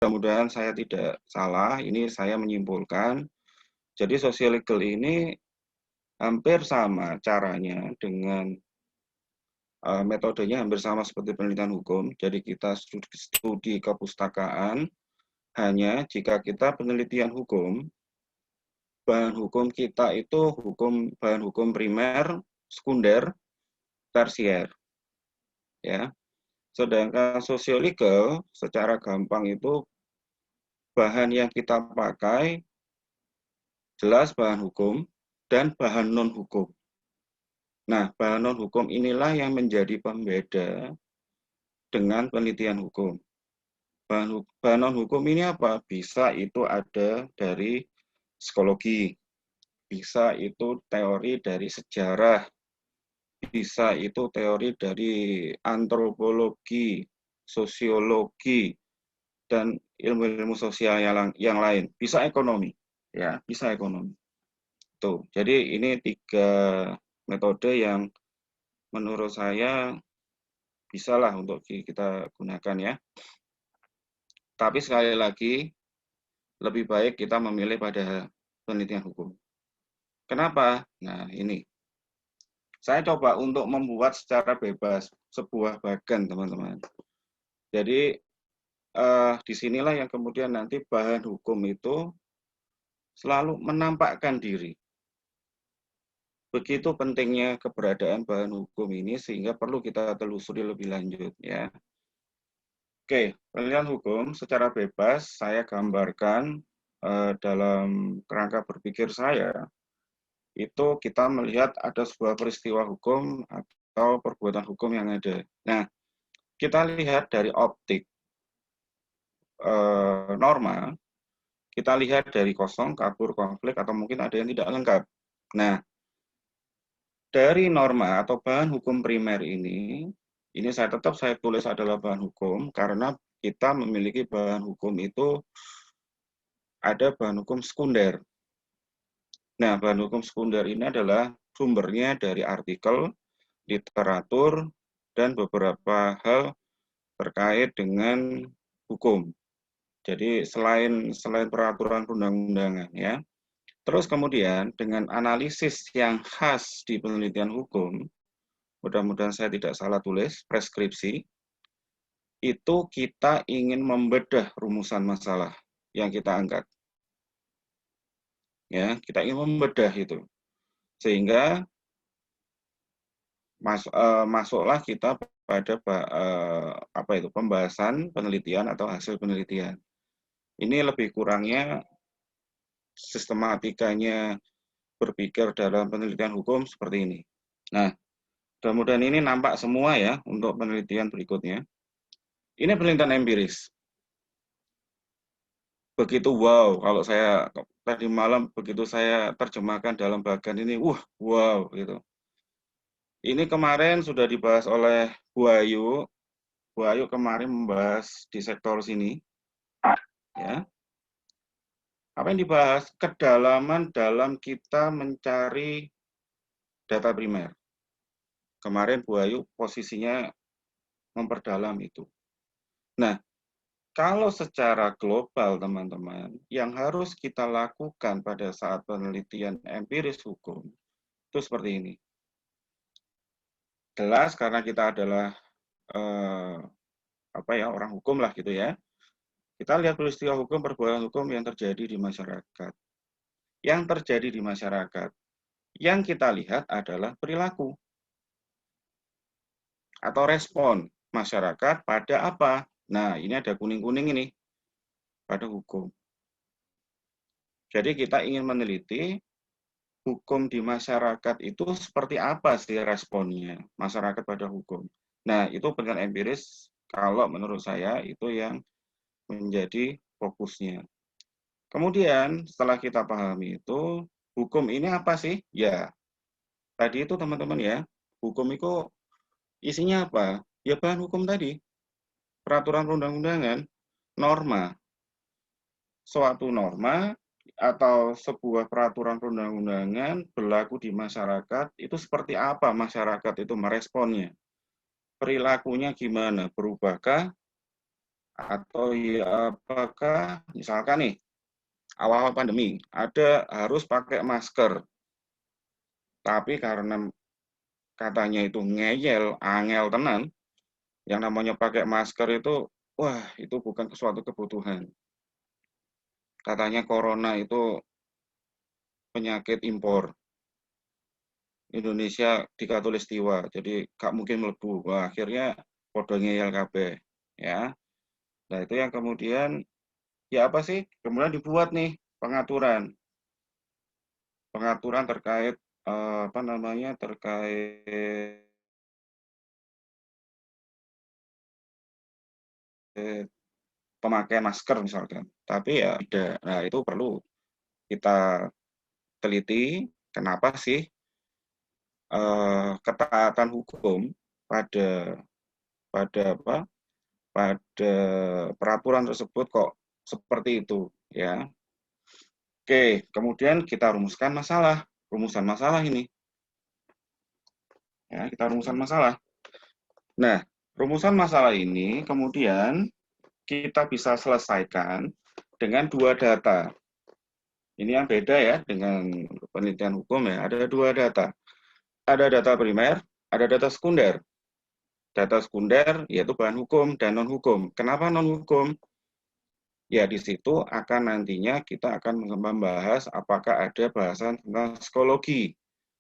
mudah-mudahan saya tidak salah, ini saya menyimpulkan. Jadi social legal ini hampir sama caranya dengan metodenya hampir sama seperti penelitian hukum. Jadi kita studi kepustakaan, hanya jika kita penelitian hukum, bahan hukum kita itu bahan hukum primer, sekunder, tersier. Ya. Sedangkan social legal secara gampang itu bahan yang kita pakai jelas bahan hukum dan bahan non-hukum. Nah, bahan non-hukum inilah yang menjadi pembeda dengan penelitian hukum. Bahan non-hukum ini apa? Bisa itu ada dari psikologi, bisa itu teori dari sejarah, bisa itu teori dari antropologi, sosiologi, dan ilmu-ilmu sosial yang lain. Bisa ekonomi, ya, bisa ekonomi. Tuh, jadi ini 3 metode yang menurut saya bisalah untuk kita gunakan ya. Tapi sekali lagi, lebih baik kita memilih pada penelitian hukum. Kenapa? Nah, ini. Saya coba untuk membuat secara bebas sebuah bagan, teman-teman. Jadi, disinilah yang kemudian nanti bahan hukum itu selalu menampakkan diri. Begitu pentingnya keberadaan bahan hukum ini sehingga perlu kita telusuri lebih lanjut ya. Oke, penelitian hukum secara bebas saya gambarkan dalam kerangka berpikir saya itu kita melihat ada sebuah peristiwa hukum atau perbuatan hukum yang ada. Nah, kita lihat dari optik norma, kita lihat dari kosong, kabur, konflik, atau mungkin ada yang tidak lengkap. Nah, dari norma atau bahan hukum primer ini saya tulis adalah bahan hukum karena kita memiliki bahan hukum itu ada bahan hukum sekunder. Nah, bahan hukum sekunder ini adalah sumbernya dari artikel, literatur, dan beberapa hal terkait dengan hukum. Jadi selain peraturan perundang-undangan ya. Terus kemudian dengan analisis yang khas di penelitian hukum, mudah-mudahan saya tidak salah tulis, preskripsi, itu kita ingin membedah rumusan masalah yang kita angkat. Ya, kita ingin membedah itu. Sehingga masuklah kita pada pembahasan penelitian atau hasil penelitian. Ini lebih kurangnya sistematikanya berpikir dalam penelitian hukum seperti ini. Nah, mudah-mudahan ini nampak semua ya untuk penelitian berikutnya. Ini penelitian empiris. Begitu wow, kalau saya tadi malam begitu saya terjemahkan dalam bagan ini, wow gitu. Ini kemarin sudah dibahas oleh Bu Ayu. Bu Ayu kemarin membahas di sektor sini. Ya. Apa yang dibahas? Kedalaman dalam kita mencari data primer. Kemarin Bu Ayu posisinya memperdalam itu. Nah, kalau secara global, teman-teman, yang harus kita lakukan pada saat penelitian empiris hukum, itu seperti ini. Jelas karena kita adalah orang hukum lah gitu ya. Kita lihat peristiwa hukum, perbuatan hukum yang terjadi di masyarakat. Yang terjadi di masyarakat, yang kita lihat adalah perilaku atau respon masyarakat pada apa? Nah, ini ada kuning-kuning ini, pada hukum. Jadi kita ingin meneliti hukum di masyarakat itu seperti apa sih responnya masyarakat pada hukum. Nah, itu penelitian empiris kalau menurut saya itu yang menjadi fokusnya. Kemudian setelah kita pahami itu, hukum ini apa sih? Ya, tadi itu teman-teman ya, hukum itu isinya apa? Ya bahan hukum tadi, peraturan perundang-undangan, norma. Suatu norma atau sebuah peraturan perundang-undangan berlaku di masyarakat, itu seperti apa masyarakat itu meresponnya? Perilakunya gimana? Berubahkah? Atau ya apakah misalkan nih awal pandemi ada harus pakai masker, tapi karena katanya itu ngeyel, angel tenan, yang namanya pakai masker itu, wah itu bukan suatu kebutuhan. Katanya corona itu penyakit impor. Indonesia dikatulistiwa, jadi gak mungkin melebu. Wah, akhirnya podo ngeyel kabeh, ya. Nah, itu yang kemudian ya apa sih? Kemudian dibuat nih pengaturan. Pengaturan terkait apa namanya? Terkait pemakaian masker misalkan. Tapi ya tidak. Nah, itu perlu kita teliti kenapa sih ketaatan hukum pada pada apa? Pada peraturan tersebut kok seperti itu, ya. Oke, kemudian kita rumuskan masalah. Rumusan masalah ini. Ya, kita rumusan masalah. Nah, rumusan masalah ini kemudian kita bisa selesaikan dengan dua data. Ini yang beda ya dengan penelitian hukum ya. Ada dua data. Ada data primer, ada data sekunder. Data sekunder yaitu bahan hukum dan non-hukum. Kenapa non-hukum? Ya, di situ akan nantinya kita akan membahas apakah ada bahasan tentang psikologi,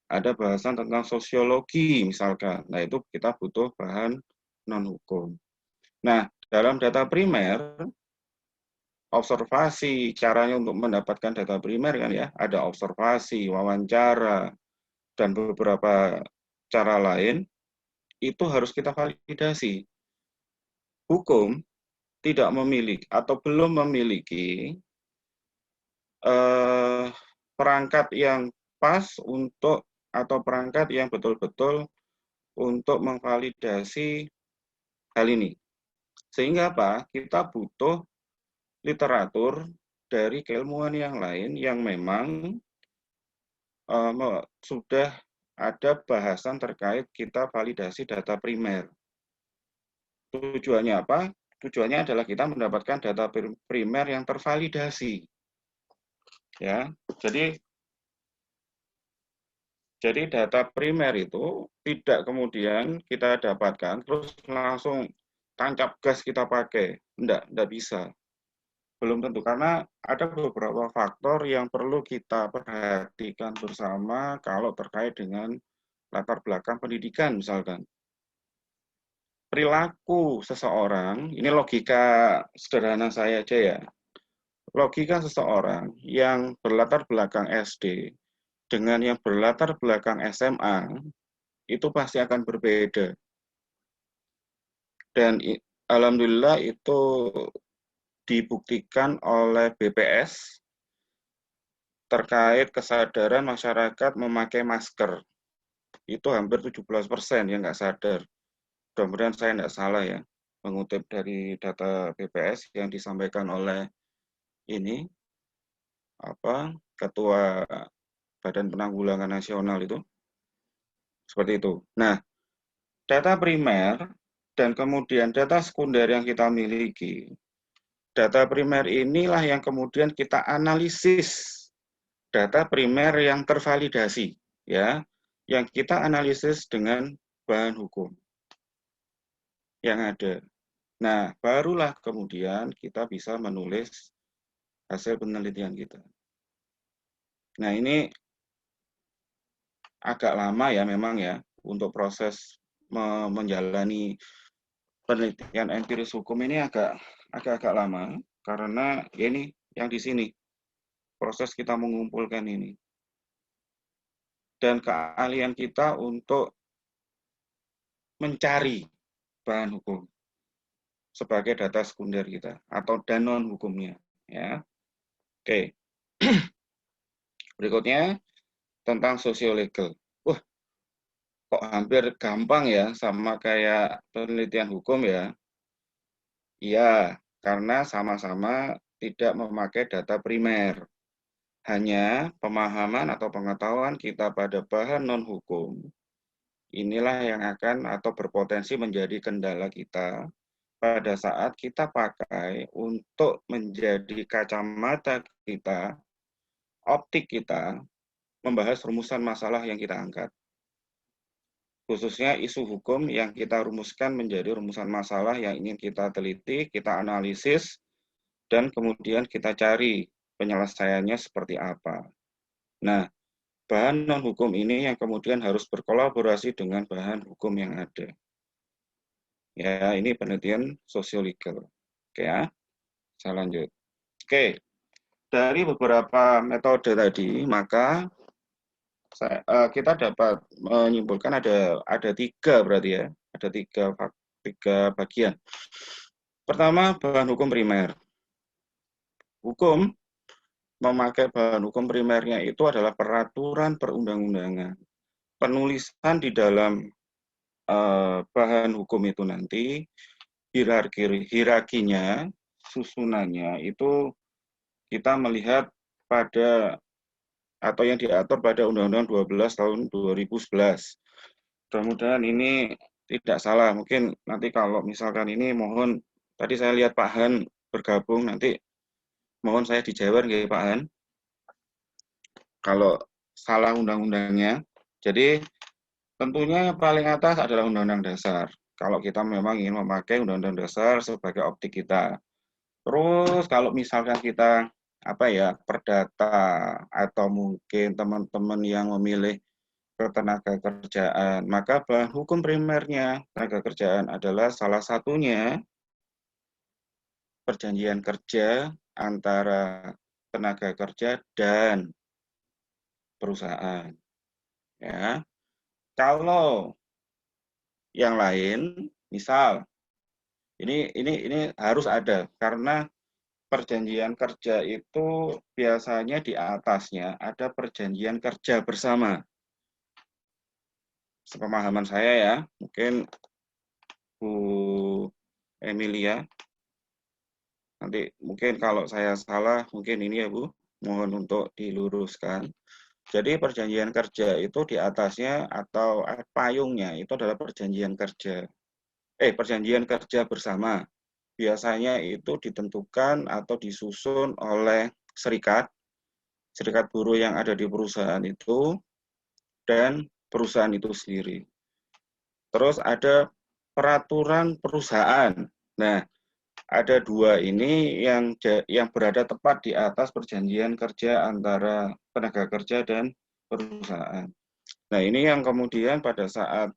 ada bahasan tentang sosiologi misalkan. Nah, itu kita butuh bahan non-hukum. Nah, dalam data primer, observasi, caranya untuk mendapatkan data primer kan ya, ada observasi, wawancara, dan beberapa cara lain, itu harus kita validasi. Hukum tidak memiliki atau belum memiliki perangkat yang pas untuk atau perangkat yang betul-betul untuk memvalidasi hal ini. Sehingga apa? Kita butuh literatur dari keilmuan yang lain yang memang sudah ada bahasan terkait kita validasi data primer. Tujuannya apa? Tujuannya adalah kita mendapatkan data primer yang tervalidasi. Ya, jadi data primer itu tidak kemudian kita dapatkan terus langsung tancap gas kita pakai. Enggak bisa. Belum tentu, karena ada beberapa faktor yang perlu kita perhatikan bersama kalau terkait dengan latar belakang pendidikan misalkan. Perilaku seseorang, ini logika sederhana saya aja ya. Logika seseorang yang berlatar belakang SD dengan yang berlatar belakang SMA itu pasti akan berbeda. Dan alhamdulillah itu dibuktikan oleh BPS terkait kesadaran masyarakat memakai masker. Itu hampir 17% yang nggak sadar. Mudah-mudahan saya nggak salah ya, mengutip dari data BPS yang disampaikan oleh ini, Ketua Badan Penanggulangan Nasional itu. Seperti itu. Nah, data primer dan kemudian data sekunder yang kita miliki, data primer inilah yang kemudian kita analisis data primer yang tervalidasi, ya, yang kita analisis dengan bahan hukum yang ada. Nah, barulah kemudian kita bisa menulis hasil penelitian kita. Nah, ini agak lama ya memang ya untuk proses menjalani penelitian empiris hukum ini agak lama karena ya ini yang di sini proses kita mengumpulkan ini dan keahlian kita untuk mencari bahan hukum sebagai data sekunder kita atau dan non hukumnya ya. Oke. Berikutnya tentang sosiolegal. Wah, kok hampir gampang ya sama kayak penelitian hukum ya. Iya, karena sama-sama tidak memakai data primer. Hanya pemahaman atau pengetahuan kita pada bahan non-hukum, inilah yang akan atau berpotensi menjadi kendala kita pada saat kita pakai untuk menjadi kacamata kita, optik kita, membahas rumusan masalah yang kita angkat. Khususnya isu hukum yang kita rumuskan menjadi rumusan masalah yang ingin kita teliti, kita analisis, dan kemudian kita cari penyelesaiannya seperti apa. Nah, bahan non-hukum ini yang kemudian harus berkolaborasi dengan bahan hukum yang ada. Ya, ini penelitian sosiologis. Oke ya, saya lanjut. Oke, dari beberapa metode tadi, maka kita dapat menyimpulkan ada tiga berarti ya, ada tiga bagian. Pertama, bahan hukum primer. Hukum memakai bahan hukum primernya itu adalah peraturan perundang-undangan. Penulisan di dalam bahan hukum itu nanti hierarkinya, susunannya itu kita melihat pada atau yang diatur pada Undang-Undang 12 tahun 2011. Mudah-mudahan ini tidak salah. Mungkin nanti kalau misalkan ini mohon, tadi saya lihat Pak Han bergabung, nanti mohon saya dijawab ya Pak Han. Kalau salah undang-undangnya. Jadi tentunya yang paling atas adalah Undang-Undang Dasar. Kalau kita memang ingin memakai Undang-Undang Dasar sebagai optik kita. Terus kalau misalkan kita perdata atau mungkin teman-teman yang memilih ketenaga kerjaan, maka bahan hukum primernya tenaga kerjaan adalah salah satunya perjanjian kerja antara tenaga kerja dan perusahaan. Ya, kalau yang lain, misal ini harus ada karena perjanjian kerja itu biasanya di atasnya ada perjanjian kerja bersama. Sepemahaman saya ya, mungkin Bu Emilia, nanti mungkin kalau saya salah, mungkin ini ya Bu, mohon untuk diluruskan. Jadi perjanjian kerja itu di atasnya atau payungnya itu adalah perjanjian kerja. Perjanjian kerja bersama. Biasanya itu ditentukan atau disusun oleh serikat buruh yang ada di perusahaan itu, dan perusahaan itu sendiri. Terus ada peraturan perusahaan. Nah, ada dua ini yang berada tepat di atas perjanjian kerja antara tenaga kerja dan perusahaan. Nah, ini yang kemudian pada saat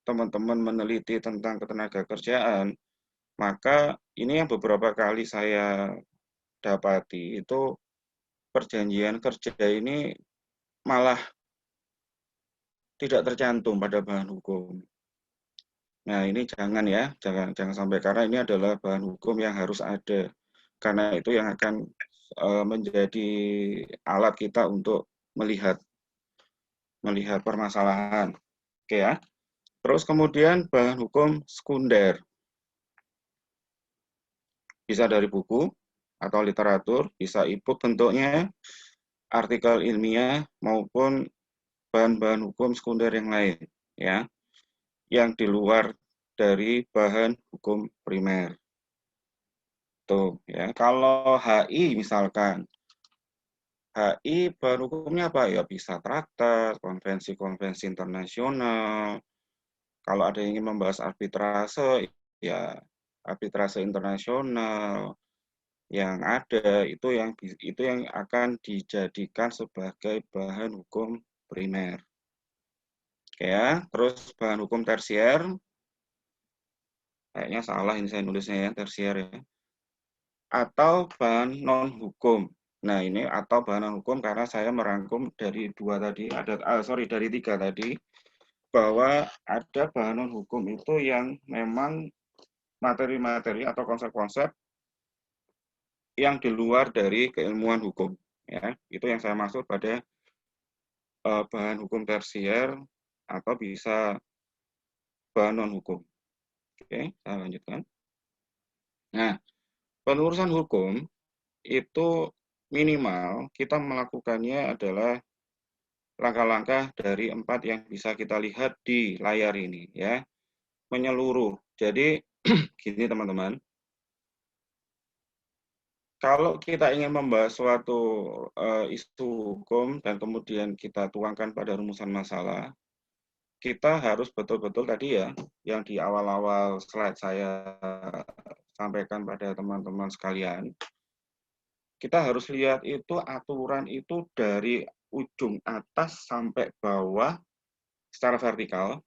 teman-teman meneliti tentang ketenaga kerjaan, maka ini yang beberapa kali saya dapati itu perjanjian kerja ini malah tidak tercantum pada bahan hukum. Nah, ini jangan ya, jangan sampai, karena ini adalah bahan hukum yang harus ada. Karena itu yang akan menjadi alat kita untuk melihat permasalahan. Oke ya. Terus kemudian bahan hukum sekunder. Bisa dari buku atau literatur, bisa e-book bentuknya, artikel ilmiah maupun bahan-bahan hukum sekunder yang lain ya, yang di luar dari bahan hukum primer. Tuh ya, kalau HI misalkan, HI bahan hukumnya apa ya, bisa traktat, konvensi-konvensi internasional. Kalau ada yang ingin membahas arbitrase, ya arbitrase internasional yang ada itu yang akan dijadikan sebagai bahan hukum primer. Ya, terus bahan hukum tersier, kayaknya salah ini saya nulisnya ya, tersier ya. Atau bahan non hukum. Nah, ini atau bahan non hukum karena saya merangkum dari dari tiga tadi, bahwa ada bahan non hukum itu yang memang materi-materi atau konsep-konsep yang di luar dari keilmuan hukum. Ya, itu yang saya maksud pada bahan hukum tersier atau bisa bahan non hukum. Oke, saya lanjutkan. Nah, penelusuran hukum itu minimal kita melakukannya adalah langkah-langkah dari 4 yang bisa kita lihat di layar ini ya, menyeluruh. Jadi Gini teman-teman, kalau kita ingin membahas suatu isu hukum dan kemudian kita tuangkan pada rumusan masalah, kita harus betul-betul tadi ya, yang di awal-awal slide saya sampaikan pada teman-teman sekalian, kita harus lihat itu aturan itu dari ujung atas sampai bawah secara vertikal,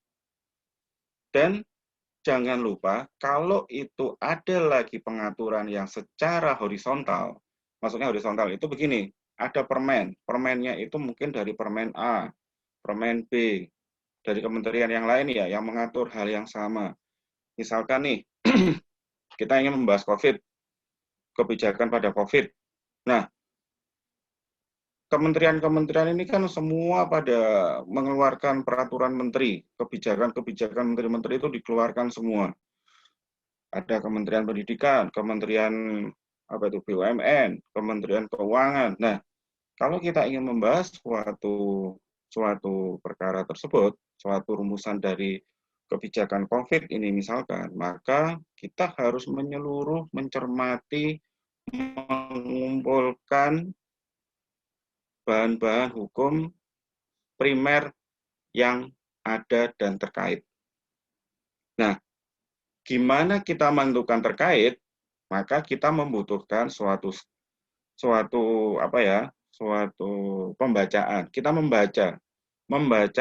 dan jangan lupa kalau itu ada lagi pengaturan yang secara horizontal, maksudnya horizontal itu begini, ada permen, permennya itu mungkin dari permen A, permen B, dari kementerian yang lain ya, yang mengatur hal yang sama. Misalkan nih, kita ingin membahas COVID, kebijakan pada COVID. Nah, kementerian-kementerian ini kan semua pada mengeluarkan peraturan menteri, kebijakan-kebijakan menteri-menteri itu dikeluarkan semua. Ada Kementerian Pendidikan, Kementerian apa itu BUMN, Kementerian Keuangan. Nah, kalau kita ingin membahas suatu perkara tersebut, suatu rumusan dari kebijakan COVID ini misalkan, maka kita harus menyeluruh, mencermati, mengumpulkan bahan-bahan hukum primer yang ada dan terkait. Nah, gimana kita menentukan terkait? Maka kita membutuhkan suatu apa ya, suatu pembacaan. Kita membaca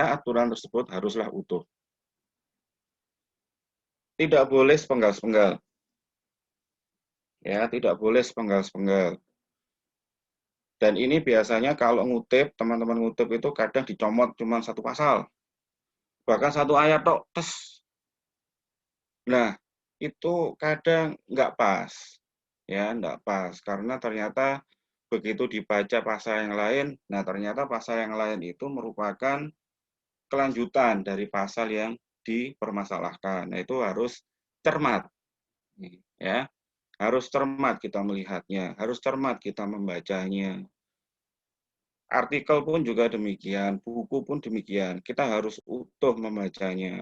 aturan tersebut haruslah utuh. Tidak boleh sepenggal-sepenggal. Ya, tidak boleh sepenggal-sepenggal. Dan ini biasanya kalau ngutip, teman-teman ngutip itu kadang dicomot cuma satu pasal. Bahkan satu ayat tok, tes. Nah, itu kadang nggak pas. Ya, nggak pas. Karena ternyata begitu dibaca pasal yang lain, nah ternyata pasal yang lain itu merupakan kelanjutan dari pasal yang dipermasalahkan. Nah, itu harus cermat. Ya, harus cermat kita melihatnya, harus cermat kita membacanya. Artikel pun juga demikian, buku pun demikian. Kita harus utuh membacanya.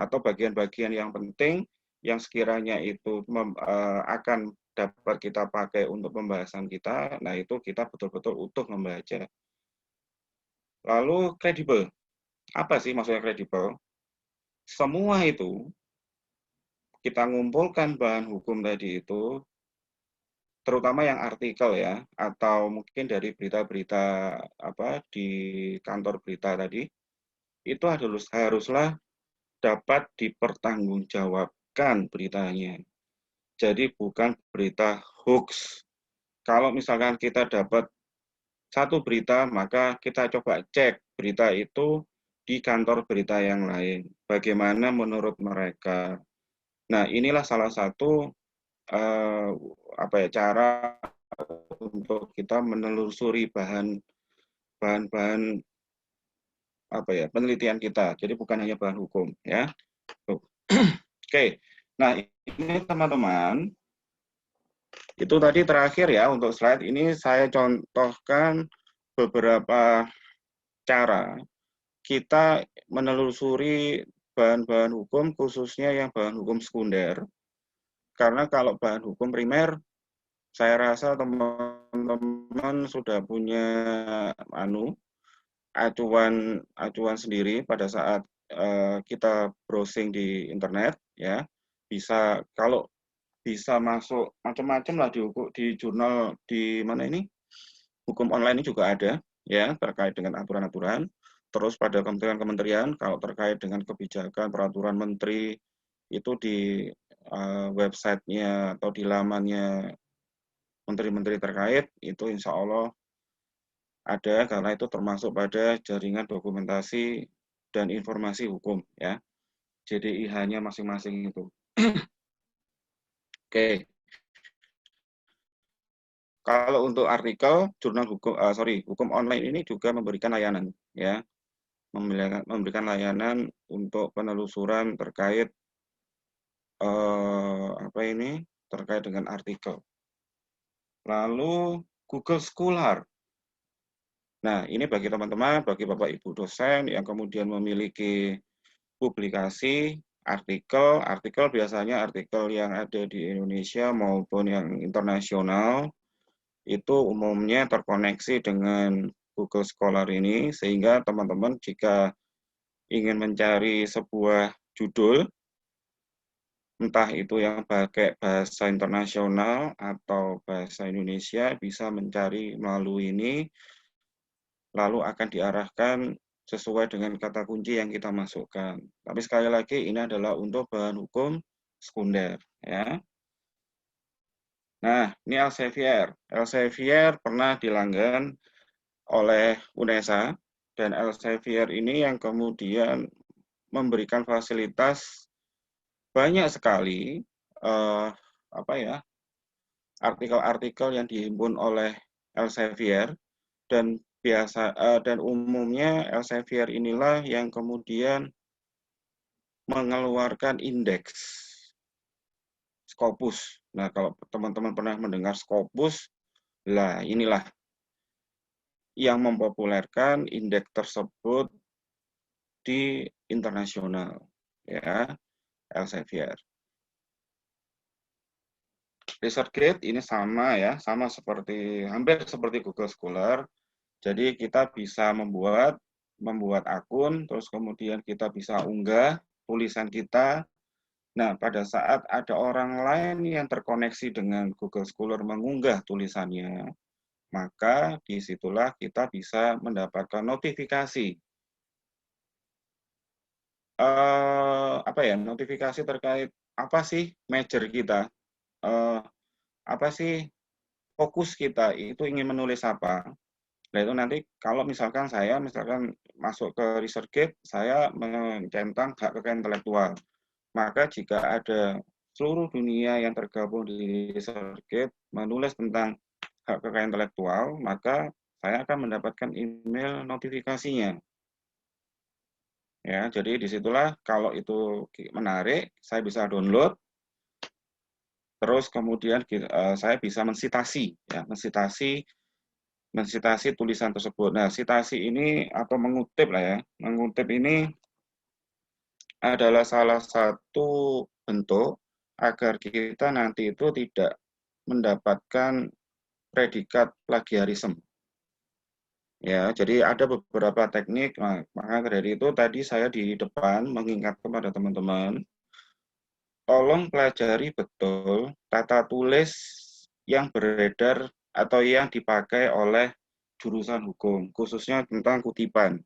Atau bagian-bagian yang penting yang sekiranya itu akan dapat kita pakai untuk pembahasan kita, nah itu kita betul-betul utuh membaca. Lalu kredibel. Apa sih maksudnya kredibel? Semua itu kita ngumpulkan bahan hukum tadi itu, terutama yang artikel ya, atau mungkin dari berita-berita apa di kantor berita tadi, itu haruslah dapat dipertanggungjawabkan beritanya. Jadi bukan berita hoax. Kalau misalkan kita dapat satu berita, maka kita coba cek berita itu di kantor berita yang lain. Bagaimana menurut mereka. Nah, inilah salah satu apa ya, cara untuk kita menelusuri bahan-bahan apa ya, penelitian kita. Jadi bukan hanya bahan hukum ya. Oke. Nah, ini teman-teman, itu tadi terakhir ya untuk slide ini saya contohkan beberapa cara kita menelusuri bahan-bahan hukum, khususnya yang bahan hukum sekunder. Karena kalau bahan hukum primer, saya rasa teman-teman sudah punya acuan sendiri pada saat kita browsing di internet ya. Bisa kalau bisa masuk macam-macam lah di jurnal di mana ini, hukum online ini juga ada ya terkait dengan aturan-aturan. Terus pada kementerian-kementerian kalau terkait dengan kebijakan peraturan menteri itu di websitenya atau di lamannya menteri-menteri terkait itu insya Allah ada, karena itu termasuk pada jaringan dokumentasi dan informasi hukum ya. JDIH-nya masing-masing itu. Oke. Kalau untuk artikel jurnal hukum online ini juga memberikan layanan ya, memberikan layanan untuk penelusuran terkait apa ini, terkait dengan artikel. Lalu Google Scholar. Nah, ini bagi teman-teman, bagi Bapak Ibu dosen yang kemudian memiliki publikasi artikel biasanya artikel yang ada di Indonesia maupun yang internasional itu umumnya terkoneksi dengan Google Scholar ini, sehingga teman-teman jika ingin mencari sebuah judul, entah itu yang pakai bahasa internasional atau bahasa Indonesia, bisa mencari melalui ini, lalu akan diarahkan sesuai dengan kata kunci yang kita masukkan. Tapi sekali lagi ini adalah untuk bahan hukum sekunder, ya. Nah, ini Elsevier. Elsevier pernah dilanggan oleh UNESA, dan Elsevier ini yang kemudian memberikan fasilitas banyak sekali artikel-artikel yang dihimpun oleh Elsevier, dan dan umumnya Elsevier inilah yang kemudian mengeluarkan indeks Scopus. Nah, kalau teman-teman pernah mendengar Scopus, lah inilah yang mempopulerkan indeks tersebut di internasional, ya, Elsevier. ResearchGate ini sama ya, hampir seperti Google Scholar. Jadi kita bisa membuat akun, terus kemudian kita bisa unggah tulisan kita. Nah, pada saat ada orang lain yang terkoneksi dengan Google Scholar mengunggah tulisannya, maka disitulah kita bisa mendapatkan notifikasi. Notifikasi terkait apa sih major kita, apa sih fokus kita, itu ingin menulis apa. Nah, itu nanti kalau misalkan saya masuk ke ResearchGate, saya mencentang hak kekayaan intelektual. Maka jika ada seluruh dunia yang tergabung di ResearchGate menulis tentang hak kekayaan intelektual, maka saya akan mendapatkan email notifikasinya. Ya, jadi disitulah kalau itu menarik, saya bisa download, terus kemudian saya bisa mensitasi tulisan tersebut. Nah, sitasi ini atau mengutip lah ya, mengutip ini adalah salah satu bentuk agar kita nanti itu tidak mendapatkan predikat plagiarisme. Ya, jadi ada beberapa teknik, maka dari itu tadi saya di depan mengingat kepada teman-teman, tolong pelajari betul tata tulis yang beredar atau yang dipakai oleh jurusan hukum, khususnya tentang kutipan.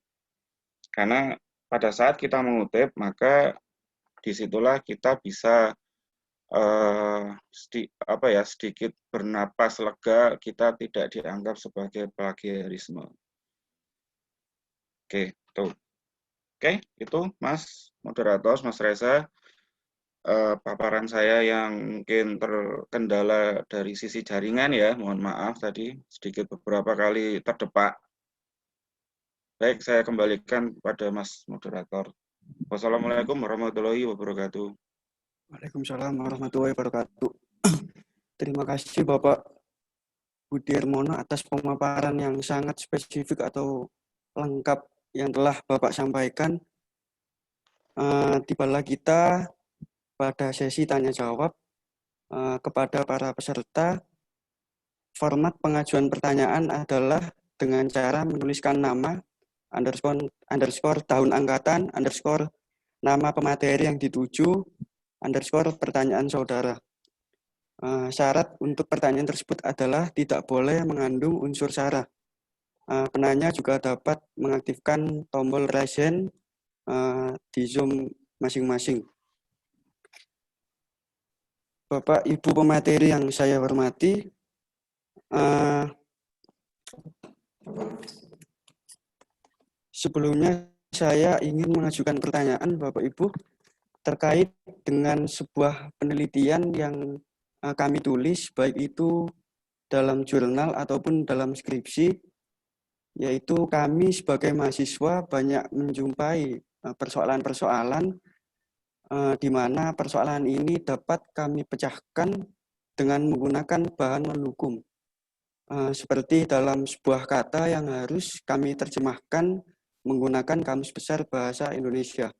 Karena pada saat kita mengutip, maka disitulah kita bisa sedikit bernapas lega, kita tidak dianggap sebagai plagiarisme. Oke, tuh. Oke, itu Mas Moderator, Mas Reza, paparan saya yang mungkin terkendala dari sisi jaringan ya, mohon maaf tadi sedikit beberapa kali terdepak. Baik, saya kembalikan pada Mas Moderator. Wassalamualaikum warahmatullahi wabarakatuh. Waalaikumsalam warahmatullahi wabarakatuh. Terima kasih Bapak Budi Hermono atas pemaparan yang sangat spesifik atau lengkap yang telah Bapak sampaikan. Tibalah kita pada sesi tanya jawab kepada para peserta. Format pengajuan pertanyaan adalah dengan cara menuliskan nama, underscore tahun angkatan, underscore nama pemateri yang dituju, underscore pertanyaan saudara. Syarat untuk pertanyaan tersebut adalah tidak boleh mengandung unsur sara. Penanya juga dapat mengaktifkan tombol raise hand di Zoom masing-masing. Bapak Ibu pemateri yang saya hormati, sebelumnya saya ingin mengajukan pertanyaan Bapak Ibu terkait dengan sebuah penelitian yang kami tulis, baik itu dalam jurnal ataupun dalam skripsi, yaitu kami sebagai mahasiswa banyak menjumpai persoalan-persoalan di mana persoalan ini dapat kami pecahkan dengan menggunakan bahan non-hukum. Seperti dalam sebuah kata yang harus kami terjemahkan menggunakan Kamus Besar Bahasa Indonesia.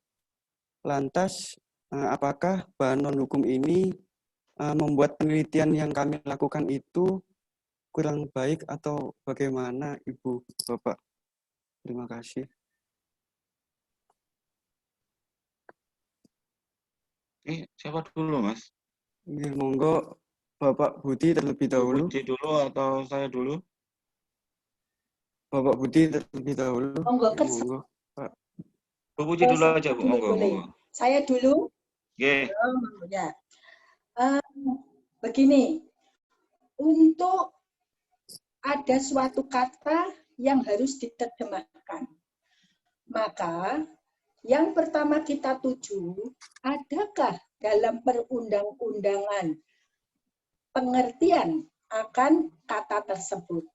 Lantas, apakah bahan non-hukum ini membuat penelitian yang kami lakukan itu kurang baik atau bagaimana, Ibu, Bapak? Terima kasih. Siapa dulu, Mas? Monggo Bapak Budi terlebih Bu dahulu. Puji dulu atau saya dulu? Bapak Budi terlebih dahulu. Monggo, Monggo, Pak. Bu Puji dulu aja, Bu. dulu Monggo, boleh. monggo. Saya dulu. Oke. Ya. Begini, untuk ada suatu kata yang harus diterjemahkan. Maka yang pertama kita tuju, adakah dalam perundang-undangan pengertian akan kata tersebut?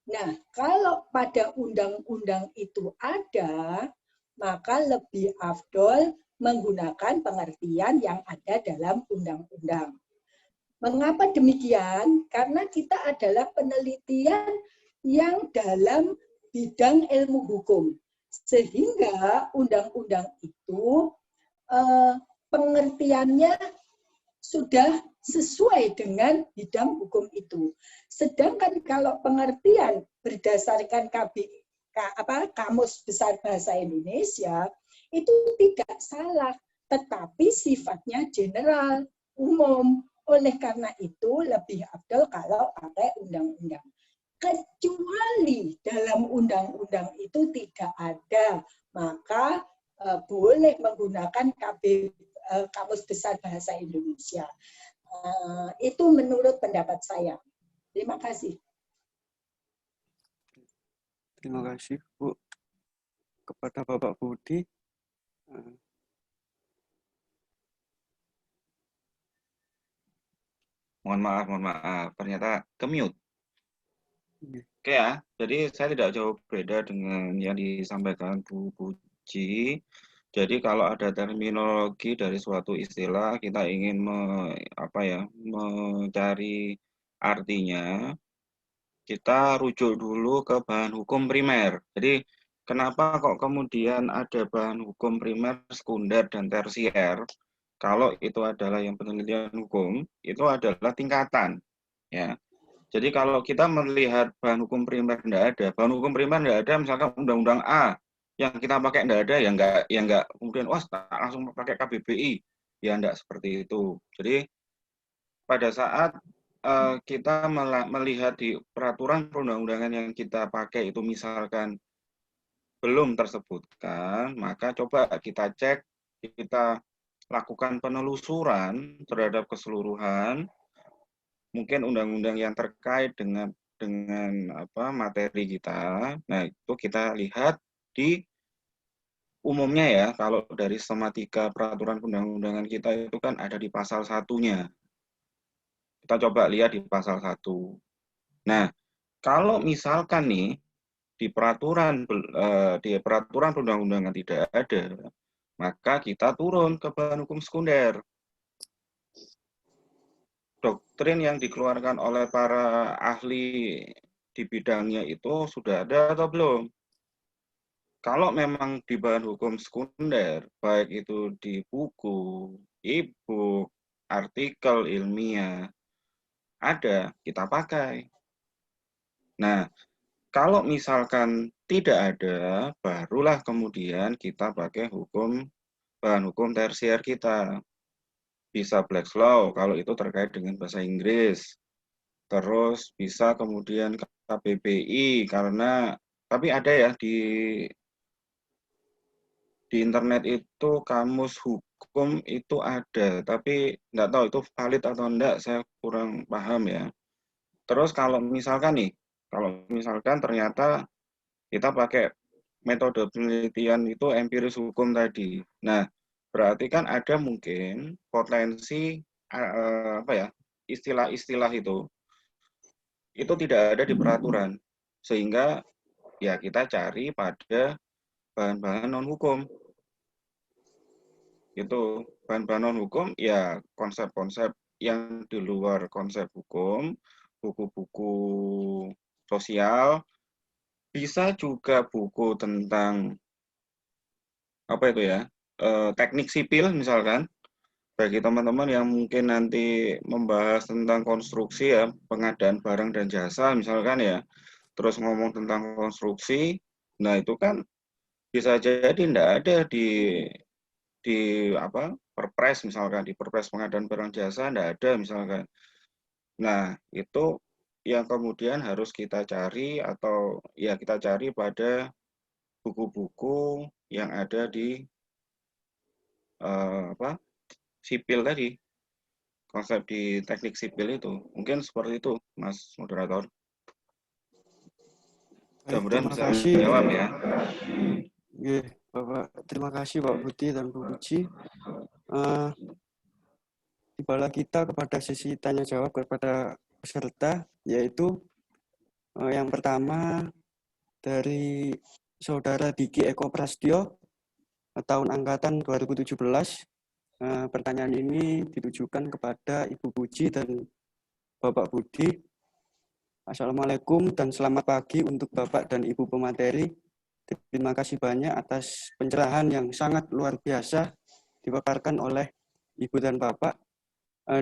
Nah, kalau pada undang-undang itu ada, maka lebih afdol menggunakan pengertian yang ada dalam undang-undang. Mengapa demikian? Karena kita adalah penelitian yang dalam bidang ilmu hukum. Sehingga undang-undang itu pengertiannya sudah sesuai dengan bidang hukum itu. Sedangkan kalau pengertian berdasarkan Kamus Besar Bahasa Indonesia, itu tidak salah, tetapi sifatnya general, umum. Oleh karena itu lebih afdal kalau pakai undang-undang. Kecuali dalam undang-undang itu tidak ada, maka boleh menggunakan Kamus Besar Bahasa Indonesia. Itu menurut pendapat saya. Terima kasih. Terima kasih, Bu. Kepada Bapak Budi. Mohon maaf. Ternyata ke-mute. Oke ya, jadi saya tidak jauh beda dengan yang disampaikan Bu Puji. Jadi kalau ada terminologi dari suatu istilah, kita ingin mencari artinya, kita rujuk dulu ke bahan hukum primer. Jadi kenapa kok kemudian ada bahan hukum primer, sekunder, dan tersier? Kalau itu adalah yang penelitian hukum, itu adalah tingkatan, ya. Jadi kalau kita melihat bahan hukum primer tidak ada, bahan hukum primer tidak ada, misalkan undang-undang A yang kita pakai tidak ada, ya enggak kemudian langsung pakai KBBI, ya enggak seperti itu. Jadi pada saat kita melihat di peraturan perundang-undangan yang kita pakai itu misalkan belum tersebutkan, maka coba kita cek, kita lakukan penelusuran terhadap keseluruhan mungkin undang-undang yang terkait dengan materi kita. Nah, itu kita lihat di umumnya ya, kalau dari sistematika peraturan perundang-undangan kita itu kan ada di pasal 1-nya. Kita coba lihat di pasal 1. Nah, kalau misalkan nih di peraturan perundang-undangan tidak ada, maka kita turun ke bahan hukum sekunder. Doktrin yang dikeluarkan oleh para ahli di bidangnya itu sudah ada atau belum? Kalau memang di bahan hukum sekunder, baik itu di buku, e-book, artikel ilmiah, ada, kita pakai. Nah, kalau misalkan tidak ada, barulah kemudian kita pakai bahan hukum tersier kita. Bisa Black's Law kalau itu terkait dengan bahasa Inggris. Terus bisa kemudian KBBI karena tapi ada ya di internet itu kamus hukum itu ada, tapi nggak tahu itu valid atau enggak, saya kurang paham ya. Terus kalau misalkan ternyata kita pakai metode penelitian itu empiris hukum tadi. Nah, berarti kan ada mungkin potensi istilah-istilah itu tidak ada di peraturan. Sehingga ya kita cari pada bahan-bahan non-hukum. Itu bahan-bahan non-hukum ya konsep-konsep yang di luar konsep hukum, buku-buku sosial, bisa juga buku tentang teknik sipil misalkan, bagi teman-teman yang mungkin nanti membahas tentang konstruksi ya, pengadaan barang dan jasa misalkan ya, terus ngomong tentang konstruksi, nah itu kan bisa jadi tidak ada di apa perpres misalkan, di perpres pengadaan barang jasa tidak ada misalkan. Nah itu yang kemudian harus kita cari atau ya kita cari pada buku-buku yang ada di apa sipil tadi, konsep di teknik sipil itu. Mungkin seperti itu, Mas Moderator. Baik, Mudah-mudahan terima bisa kasih. menjawab ya. Oke, Bapak. Terima kasih Pak Budi dan Bu Puji. Tibalah kita kepada sesi tanya jawab kepada peserta, yaitu yang pertama dari Saudara Diki Eko Prastyo, tahun angkatan 2017. Pertanyaan ini ditujukan kepada Ibu Puji dan Bapak Budi. Assalamualaikum dan selamat pagi untuk Bapak dan Ibu pemateri. Terima kasih banyak atas pencerahan yang sangat luar biasa dipaparkan oleh Ibu dan Bapak.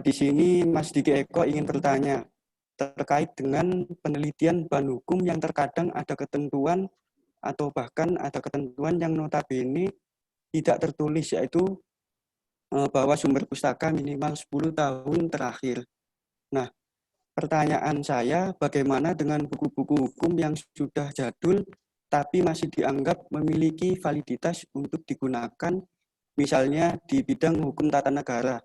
Di sini Mas Diki Eko ingin bertanya terkait dengan penelitian bahan hukum yang terkadang ada ketentuan atau bahkan ada ketentuan yang notabene tidak tertulis, yaitu bahwa sumber pustaka minimal 10 tahun terakhir. Nah, pertanyaan saya, bagaimana dengan buku-buku hukum yang sudah jadul tapi masih dianggap memiliki validitas untuk digunakan, misalnya di bidang hukum tata negara,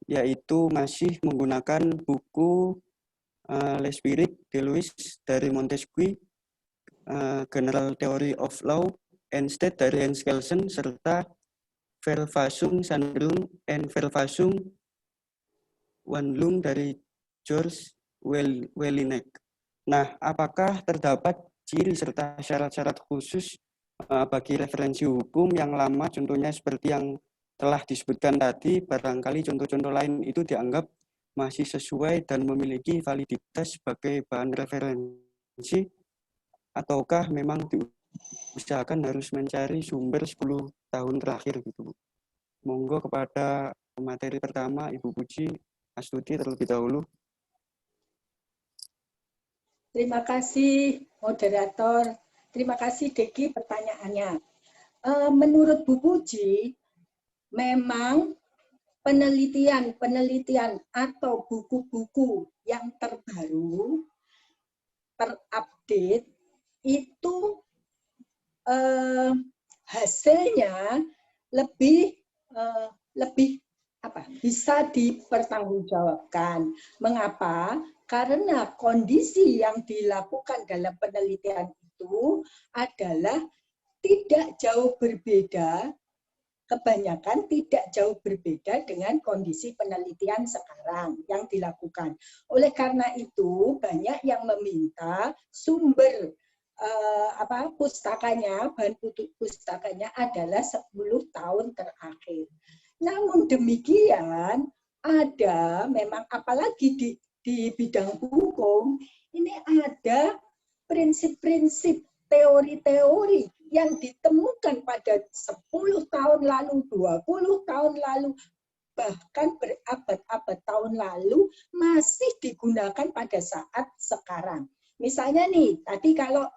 yaitu masih menggunakan buku Le Spirit de Louis dari Montesquieu, General Theory of Law and State dari Hans Kelsen, serta Verfassung Sandrung and Verfassung Wandlung dari George Wellinek. Nah, apakah terdapat ciri serta syarat-syarat khusus bagi referensi hukum yang lama, contohnya seperti yang telah disebutkan tadi, barangkali contoh-contoh lain itu dianggap masih sesuai dan memiliki validitas sebagai bahan referensi, ataukah memang diusahakan harus mencari sumber 10 tahun terakhir gitu, Bu? Monggo kepada materi pertama, Ibu Puji Astuti terlebih dahulu. Terima kasih, moderator. Terima kasih, Deki, pertanyaannya. Menurut Bu Puji, memang penelitian atau buku-buku yang terbaru, terupdate, itu hasilnya lebih bisa dipertanggungjawabkan. Mengapa? Karena kondisi yang dilakukan dalam penelitian itu adalah tidak jauh berbeda, kebanyakan tidak jauh berbeda dengan kondisi penelitian sekarang yang dilakukan. Oleh karena itu, banyak yang meminta sumber pustakanya, bahan pustakanya adalah 10 tahun terakhir. Namun demikian, ada memang apalagi di bidang hukum, ini ada prinsip-prinsip teori-teori yang ditemukan pada 10 tahun lalu, 20 tahun lalu, bahkan berabad-abad tahun lalu masih digunakan pada saat sekarang. Misalnya nih, tadi kalau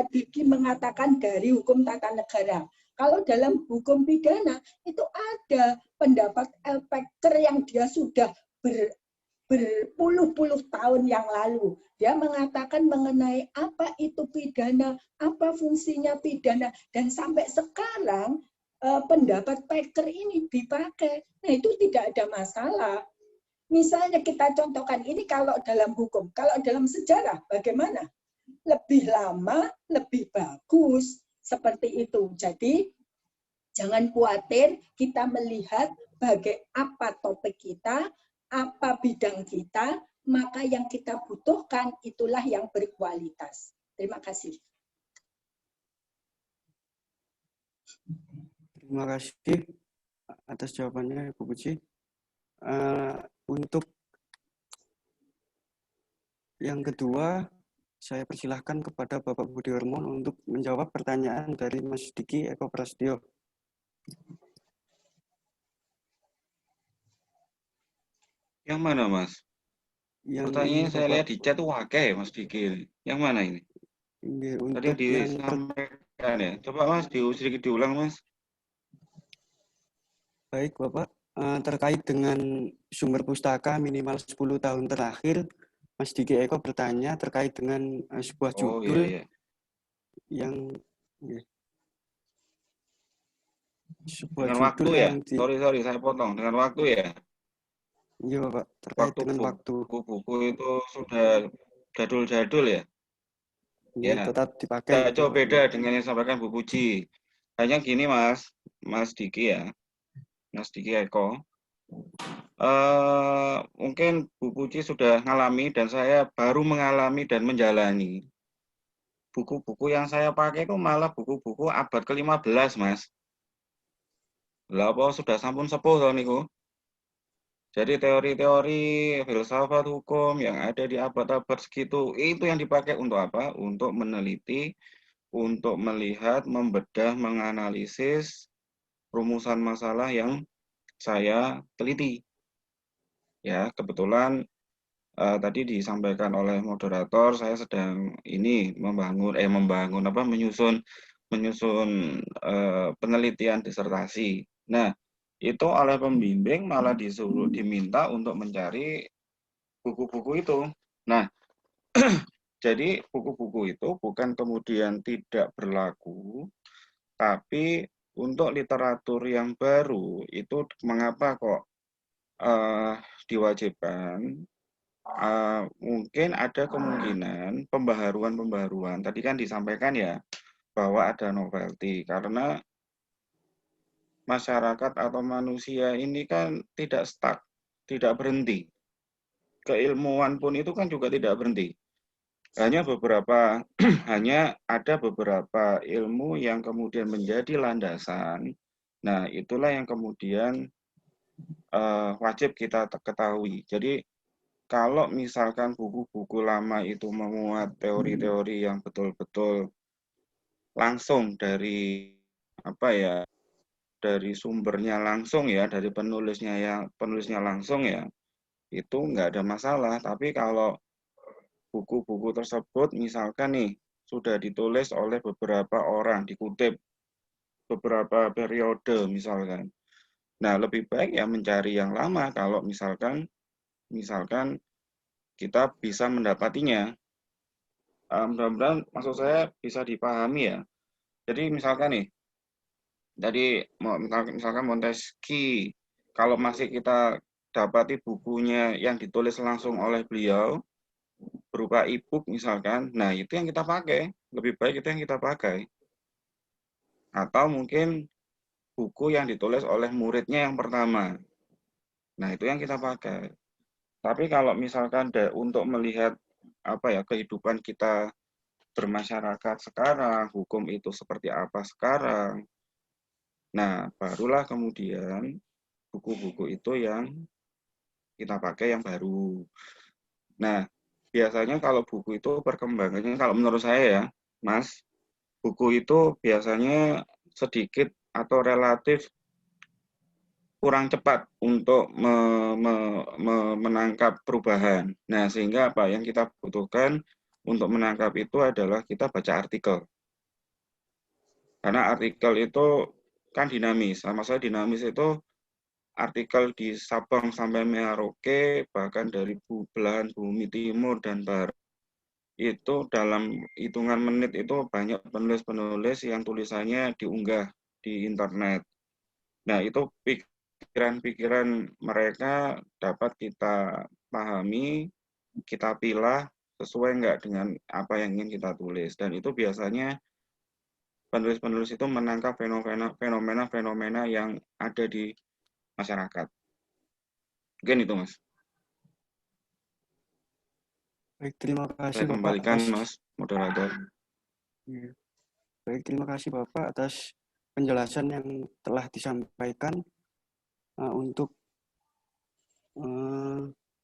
Diki mengatakan dari hukum tata negara, kalau dalam hukum pidana itu ada pendapat Elpecker yang dia sudah berpuluh-puluh tahun yang lalu. Dia mengatakan mengenai apa itu pidana, apa fungsinya pidana, dan sampai sekarang pendapat Pecker ini dipakai. Nah, itu tidak ada masalah. Misalnya kita contohkan ini kalau dalam hukum, kalau dalam sejarah bagaimana? Lebih lama, lebih bagus, seperti itu. Jadi, jangan khawatir, kita melihat apa topik kita, apa bidang kita, maka yang kita butuhkan itulah yang berkualitas. Terima kasih. Terima kasih atas jawabannya, Ibu Puji. Untuk yang kedua, saya persilahkan kepada Bapak Budi Hermon untuk menjawab pertanyaan dari Mas Diki Eko Prastyo. Yang mana, Mas? Yang Pertanyaannya ini saya Bapak, lihat di chat tuh wakil, Mas Diki. Yang mana ini? Tadi untuk yang disampaikan ya. Coba Mas, sedikit diulang, Mas. baik Bapak, terkait dengan sumber pustaka minimal 10 tahun terakhir, Mas Diki Eko bertanya terkait dengan sebuah Oh, iya, judul iya. yang ya, sebuah Dengan judul waktu ya? yang Sorry, saya potong. Dengan waktu ya? iya Bapak, terkait Waktu dengan waktu buku-buku itu sudah jadul-jadul ya? ini Ya. tetap dipakai Tidak gitu jauh Pak. beda dengan yang disampaikan Bu Puji. Hanya gini, Mas Diki ya. Mas Diki Eko. Mungkin Bu Puji sudah mengalami dan saya baru mengalami dan menjalani. Buku-buku yang saya pakai itu malah buku-buku abad ke-15, Mas. Lah apa sudah sampun sepuh to niku. Jadi teori-teori filsafat hukum yang ada di abad-abad segitu, itu yang dipakai untuk apa? Untuk meneliti, untuk melihat, membedah, menganalisis rumusan masalah yang saya teliti. Ya, kebetulan tadi disampaikan oleh moderator, saya sedang ini menyusun penelitian disertasi. Nah, itu oleh pembimbing malah diminta untuk mencari buku-buku itu. Nah, jadi buku-buku itu bukan kemudian tidak berlaku, tapi untuk literatur yang baru itu mengapa kok diwajibkan? Mungkin ada kemungkinan pembaharuan. Tadi kan disampaikan ya bahwa ada novelty karena masyarakat atau manusia ini kan tidak stuck, tidak berhenti. Keilmuan pun itu kan juga tidak berhenti. Hanya ada beberapa ilmu yang kemudian menjadi landasan. Nah, itulah yang kemudian wajib kita ketahui. Jadi kalau misalkan buku-buku lama itu memuat teori-teori yang betul-betul langsung dari dari sumbernya langsung ya, dari penulisnya langsung ya, itu nggak ada masalah. Tapi kalau buku-buku tersebut misalkan nih sudah ditulis oleh beberapa orang, dikutip beberapa periode misalkan. Nah, lebih baik ya mencari yang lama kalau misalkan kita bisa mendapatinya. Mudah-mudahan maksud saya bisa dipahami ya. Jadi misalkan nih, tadi misalkan Montesquieu, kalau masih kita dapati bukunya yang ditulis langsung oleh beliau, berupa e-book misalkan, nah itu yang kita pakai, lebih baik itu yang kita pakai. Atau mungkin buku yang ditulis oleh muridnya yang pertama, nah itu yang kita pakai. Tapi kalau misalkan untuk melihat kehidupan kita bermasyarakat sekarang, hukum itu seperti apa sekarang, nah barulah kemudian buku-buku itu yang kita pakai yang baru. Nah, biasanya kalau buku itu perkembangannya, kalau menurut saya ya, Mas, buku itu biasanya sedikit atau relatif kurang cepat untuk menangkap perubahan. Nah, sehingga apa yang kita butuhkan untuk menangkap itu adalah kita baca artikel. Karena artikel itu kan dinamis. Sama saya dinamis itu artikel di Sabang sampai Merauke, bahkan dari belahan bumi timur dan barat, itu dalam hitungan menit itu banyak penulis-penulis yang tulisannya diunggah di internet. Nah, itu pikiran-pikiran mereka dapat kita pahami, kita pilah sesuai enggak dengan apa yang ingin kita tulis. Dan itu biasanya penulis-penulis itu menangkap fenomena-fenomena yang ada di masyarakat. Mungkin itu, Mas. Baik, terima kasih Saya Bapak kembalikan, atas Mas, moderator. ya, baik, terima kasih Bapak atas penjelasan yang telah disampaikan. Untuk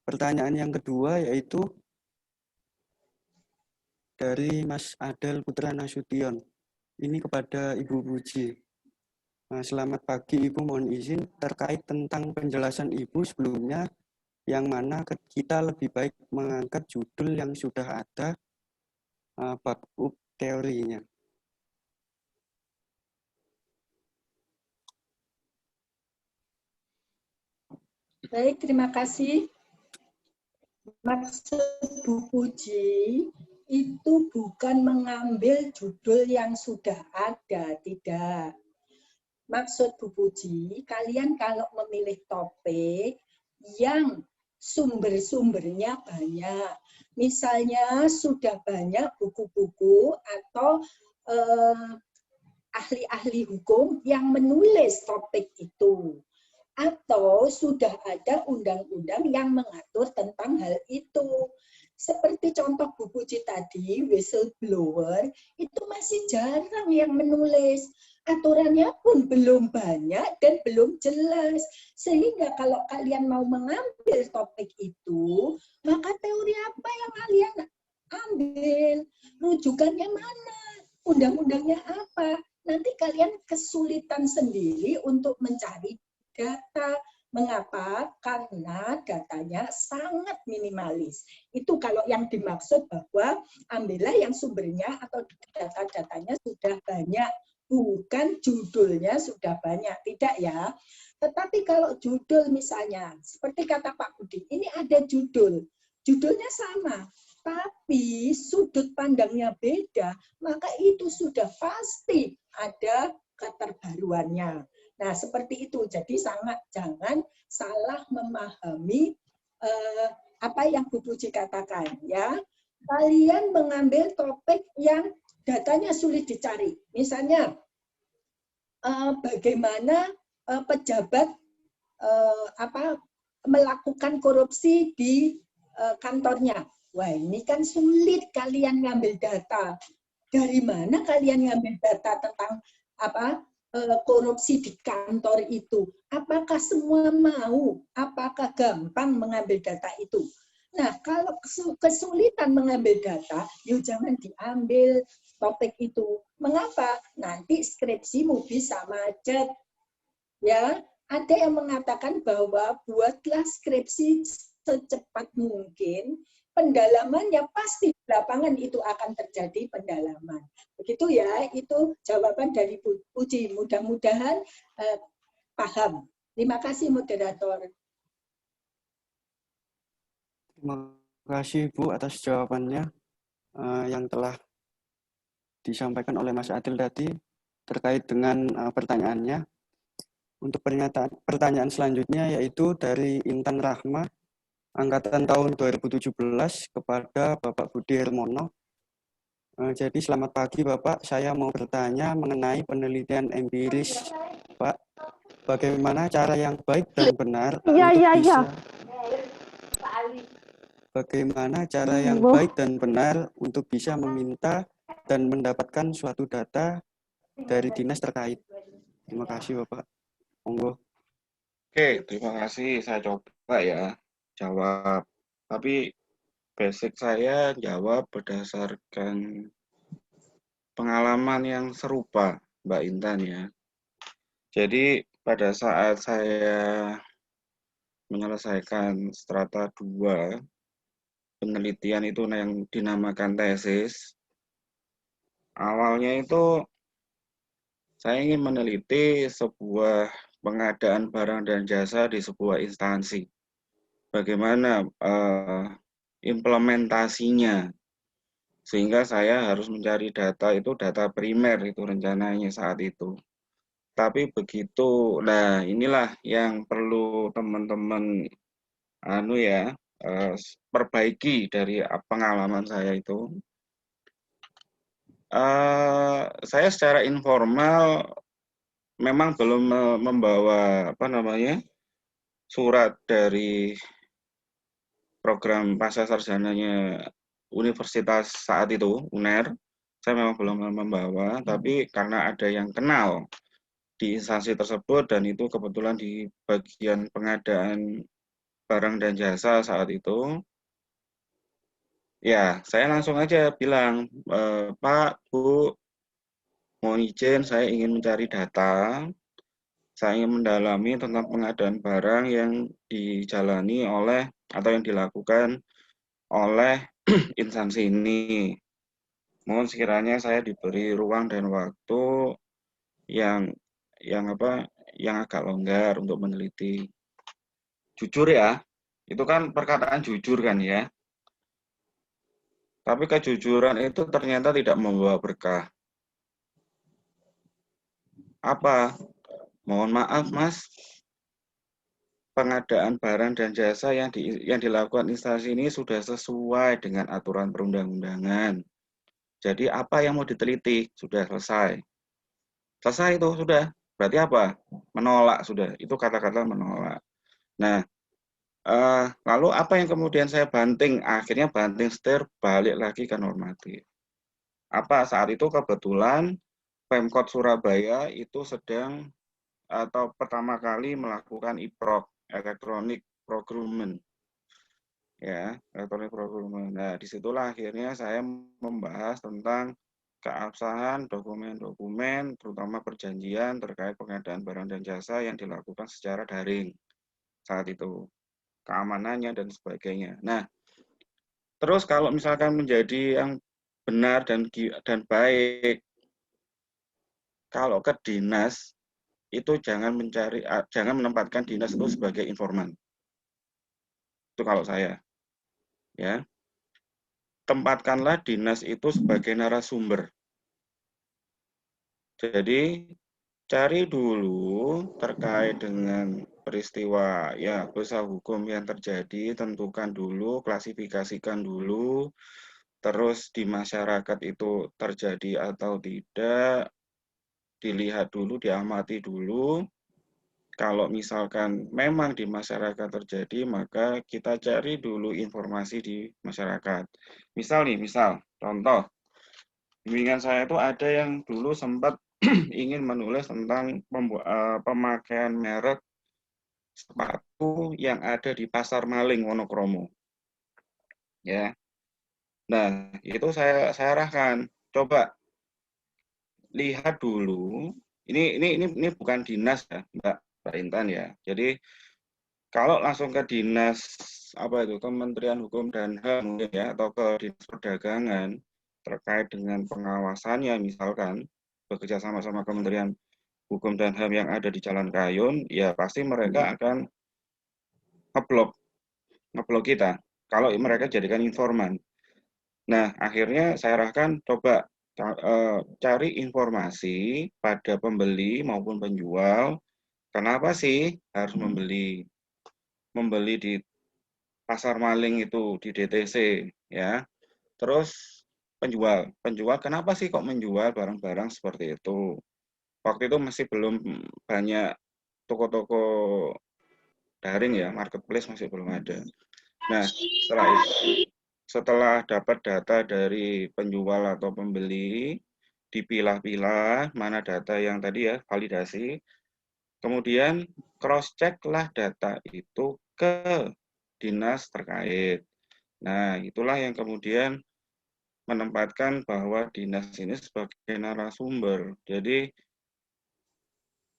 pertanyaan yang kedua yaitu dari Mas Adel Putra Nasution. Ini kepada Ibu Puji. Selamat pagi Ibu, mohon izin terkait tentang penjelasan Ibu sebelumnya yang mana kita lebih baik mengangkat judul yang sudah ada bab teorinya. Baik, terima kasih. Maksud Bu Puji itu bukan mengambil judul yang sudah ada, tidak. Maksud Bu Puji, kalian kalau memilih topik yang sumber-sumbernya banyak, misalnya sudah banyak buku-buku atau ahli-ahli hukum yang menulis topik itu, atau sudah ada undang-undang yang mengatur tentang hal itu. Seperti contoh Bu Puji tadi, whistleblower, itu masih jarang yang menulis. Aturannya pun belum banyak dan belum jelas. Sehingga kalau kalian mau mengambil topik itu, maka teori apa yang kalian ambil? Rujukannya mana? Undang-undangnya apa? Nanti kalian kesulitan sendiri untuk mencari data. Mengapa? Karena datanya sangat minimalis. Itu kalau yang dimaksud bahwa ambillah yang sumbernya atau data-datanya sudah banyak, bukan judulnya sudah banyak. Tidak ya. Tetapi kalau judul misalnya, seperti kata Pak Budi, ini ada judul. Judulnya sama, tapi sudut pandangnya beda, maka itu sudah pasti ada keterbaruannya. Nah, seperti itu. Jadi jangan salah memahami apa yang Bu Puji katakan, ya. Kalian mengambil topik yang datanya sulit dicari. Misalnya, bagaimana pejabat melakukan korupsi di kantornya. Wah, ini kan sulit kalian ngambil data. Dari mana kalian ngambil data tentang korupsi di kantor itu? Apakah semua mau? Apakah gampang mengambil data itu? Nah, kalau kesulitan mengambil data, yuk jangan diambil topik itu. Mengapa? Nanti skripsimu bisa macet. Ya, ada yang mengatakan bahwa buatlah skripsi secepat mungkin, pendalamannya pasti di lapangan itu akan terjadi pendalaman. Begitu ya, itu jawaban dari Bu Puji. Mudah-mudahan paham. Terima kasih moderator. Terima kasih Bu atas jawabannya yang telah disampaikan oleh Mas Adil tadi terkait dengan pertanyaannya. Untuk pertanyaan selanjutnya yaitu dari Intan Rahma, angkatan tahun 2017 kepada Bapak Budi Hermono. Jadi selamat pagi Bapak, saya mau bertanya mengenai penelitian empiris Pak. Bagaimana cara yang baik dan benar Bagaimana cara yang baik dan benar untuk bisa meminta dan mendapatkan suatu data dari dinas terkait. Terima kasih Bapak. Monggo. Oke, terima kasih. Saya coba ya jawab. Tapi basic saya jawab berdasarkan pengalaman yang serupa, Mbak Intan ya. Jadi pada saat saya menyelesaikan strata 2, penelitian itu yang dinamakan tesis, awalnya itu saya ingin meneliti sebuah pengadaan barang dan jasa di sebuah instansi. Bagaimana implementasinya, sehingga saya harus mencari data itu, data primer itu rencananya saat itu. Tapi begitu, nah inilah yang perlu teman-teman perbaiki dari pengalaman saya itu. Saya secara informal memang belum membawa surat dari program pasca sarjananya universitas saat itu, UNER. Saya memang belum membawa, tapi karena ada yang kenal di instansi tersebut dan itu kebetulan di bagian pengadaan barang dan jasa saat itu, ya saya langsung aja bilang, Pak, Bu, mohon izin saya ingin mencari data Saya ingin mendalami tentang pengadaan barang yang dijalani oleh atau yang dilakukan oleh instansi ini. Mohon sekiranya saya diberi ruang dan waktu yang yang agak longgar untuk meneliti. Jujur ya, itu kan perkataan jujur kan ya. Tapi kejujuran itu ternyata tidak membawa berkah. Apa? Mohon maaf, Mas. Pengadaan barang dan jasa yang dilakukan instansi ini sudah sesuai dengan aturan perundang-undangan. Jadi apa yang mau diteliti sudah selesai. Selesai itu sudah. Berarti apa? Menolak sudah. Itu kata-kata menolak. Nah, lalu apa yang kemudian saya banting? Akhirnya banting setir balik lagi ke normatif. Apa saat itu kebetulan Pemkot Surabaya itu sedang atau pertama kali melakukan IPROC, Electronic Procurement. Ya, Electronic Procurement. Nah, disitulah akhirnya saya membahas tentang keabsahan dokumen-dokumen, terutama perjanjian terkait pengadaan barang dan jasa yang dilakukan secara daring saat itu, keamanannya dan sebagainya. Nah, terus kalau misalkan menjadi yang benar dan baik, kalau ke dinas itu jangan menempatkan dinas itu sebagai informan. Itu kalau saya, ya. Tempatkanlah dinas itu sebagai narasumber. Jadi cari dulu terkait dengan peristiwa ya usaha hukum yang terjadi, tentukan dulu, klasifikasikan dulu, terus di masyarakat itu terjadi atau tidak, dilihat dulu, diamati dulu. Kalau misalkan memang di masyarakat terjadi, maka kita cari dulu informasi di masyarakat. Misal contoh, bimbingan saya itu ada yang dulu sempat ingin menulis tentang pemakaian merek sepatu yang ada di Pasar Maling Wonokromo. Ya. Nah, itu saya arahkan. Coba lihat dulu. Ini bukan dinas ya, Mbak Intan ya. Jadi kalau langsung ke dinas Kementerian Hukum dan HAM mungkin ya, atau ke dinas perdagangan terkait dengan pengawasannya misalkan bekerja sama Kementerian Hukum dan HAM yang ada di Jalan Kayun, ya pasti mereka akan ngeblok kita kalau mereka jadikan informan. Nah, akhirnya saya arahkan coba cari informasi pada pembeli maupun penjual, kenapa sih harus membeli di Pasar Maling itu di DTC ya. Terus penjual kenapa sih kok menjual barang-barang seperti itu? Waktu itu masih belum banyak toko-toko daring ya, marketplace masih belum ada. Nah, setelah dapat data dari penjual atau pembeli, dipilah-pilah mana data yang tadi ya validasi, kemudian cross-check lah data itu ke dinas terkait. Nah, itulah yang kemudian menempatkan bahwa dinas ini sebagai narasumber. Jadi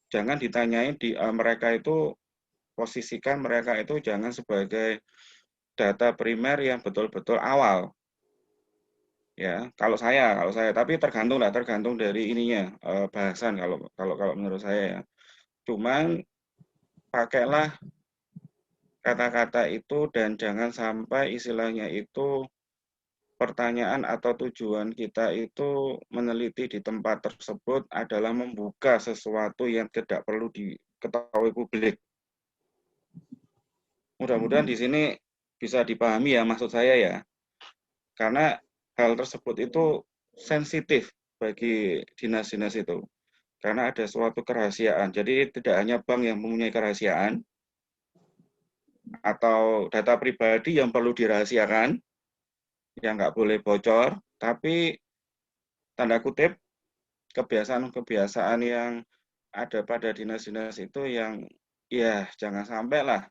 jangan ditanyain mereka itu, posisikan mereka itu jangan sebagai data primer yang betul-betul awal. Ya, kalau saya, tapi tergantung dari ininya bahasan kalau menurut saya ya. Cuman pakailah kata-kata itu dan jangan sampai istilahnya itu pertanyaan atau tujuan kita itu meneliti di tempat tersebut adalah membuka sesuatu yang tidak perlu diketahui publik. Mudah-mudahan di sini bisa dipahami ya maksud saya ya. Karena hal tersebut itu sensitif bagi dinas-dinas itu. Karena ada suatu kerahasiaan. Jadi tidak hanya bank yang mempunyai kerahasiaan atau data pribadi yang perlu dirahasiakan, yang nggak boleh bocor, tapi tanda kutip kebiasaan-kebiasaan yang ada pada dinas-dinas itu yang ya jangan sampai lah.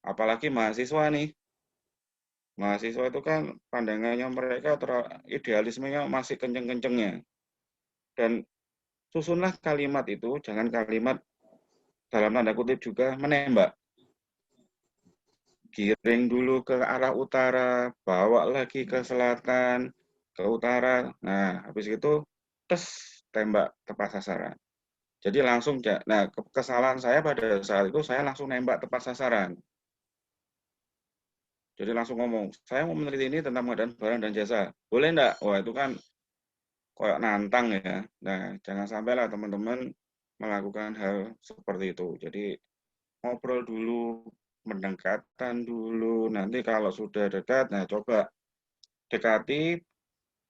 Apalagi mahasiswa nih. Mahasiswa itu kan pandangannya mereka idealismenya masih kenceng-kencengnya. Dan susunlah kalimat itu, jangan kalimat dalam tanda kutip juga menembak. Giring dulu ke arah utara, bawa lagi ke selatan, ke utara. Nah, habis itu tes tembak tepat sasaran. Jadi langsung, nah kesalahan saya pada saat itu saya langsung nembak tepat sasaran. Jadi langsung ngomong, saya mau meneliti ini tentang pengadaan barang dan jasa. Boleh enggak? Wah, itu kan kayak nantang ya. Nah, jangan sampailah teman-teman melakukan hal seperti itu. Jadi ngobrol dulu, mendekatan dulu. Nanti kalau sudah dekat, nah coba dekati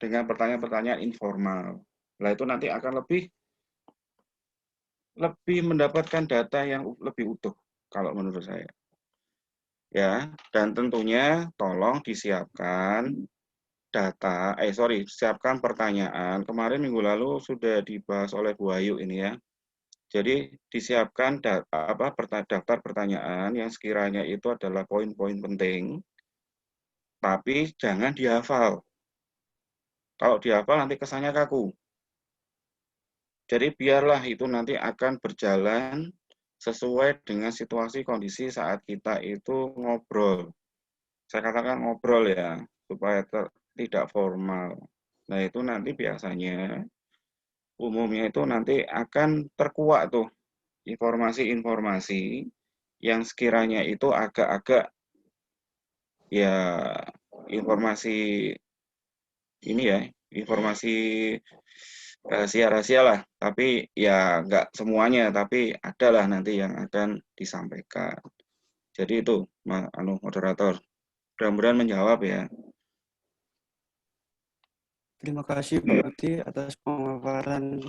dengan pertanyaan-pertanyaan informal. Nah, itu nanti akan lebih mendapatkan data yang lebih utuh kalau menurut saya. Ya, dan tentunya tolong disiapkan siapkan pertanyaan. Kemarin minggu lalu sudah dibahas oleh Bu Ayu ini ya. Jadi disiapkan daftar pertanyaan yang sekiranya itu adalah poin-poin penting, tapi jangan dihafal. Kalau dihafal nanti kesannya kaku. Jadi biarlah itu nanti akan berjalan sesuai dengan situasi kondisi saat kita itu ngobrol. Saya katakan ngobrol ya, supaya tidak formal. Nah itu nanti biasanya, umumnya itu nanti akan terkuak tuh informasi-informasi yang sekiranya itu agak-agak ya informasi ini ya, informasi rahasia-rahasia lah, tapi ya nggak semuanya, tapi adalah nanti yang akan disampaikan. Jadi itu, moderator. Mudah-mudahan menjawab ya. Terima kasih Pak Budi atas pemaparan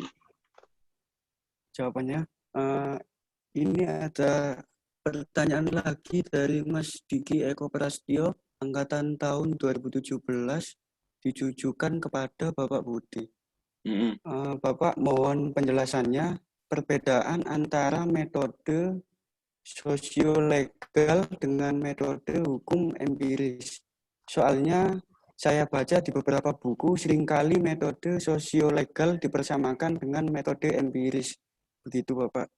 jawabannya. Ini ada pertanyaan lagi dari Mas Diki Eko Prastio, angkatan tahun 2017, ditujukan kepada Bapak Budi. Bapak mohon penjelasannya perbedaan antara metode sosiolegal dengan metode hukum empiris. Soalnya saya baca di beberapa buku seringkali metode sosiolegal dipersamakan dengan metode empiris. Begitu Bapak.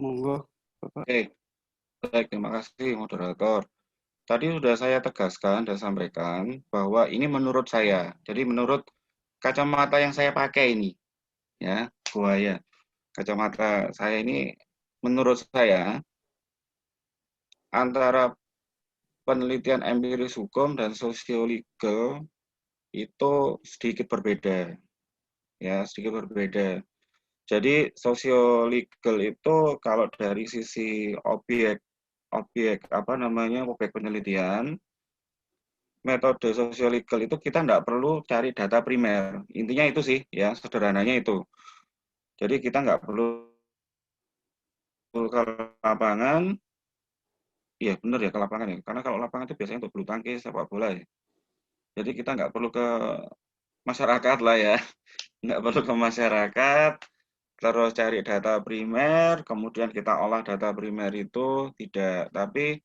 Monggo Bapak. Oke, baik, terima kasih moderator. Tadi sudah saya tegaskan dan sampaikan bahwa ini menurut saya. Jadi menurut kacamata yang saya pakai ini, ya, buaya. Kacamata saya ini menurut saya antara penelitian empiris hukum dan sosiolegal itu sedikit berbeda. Ya, sedikit berbeda. Jadi sosiolegal itu kalau dari sisi objek penelitian, metode sosiolegal itu kita tidak perlu cari data primer. Intinya itu sih, ya sederhananya itu. Jadi kita nggak perlu ke lapangan, iya benar ya ke lapangan ya. Karena kalau lapangan itu biasanya untuk bulu tangkis, sepak bola ya. Jadi kita nggak perlu ke masyarakat lah ya, nggak perlu ke masyarakat, terus cari data primer, kemudian kita olah data primer itu tidak, tapi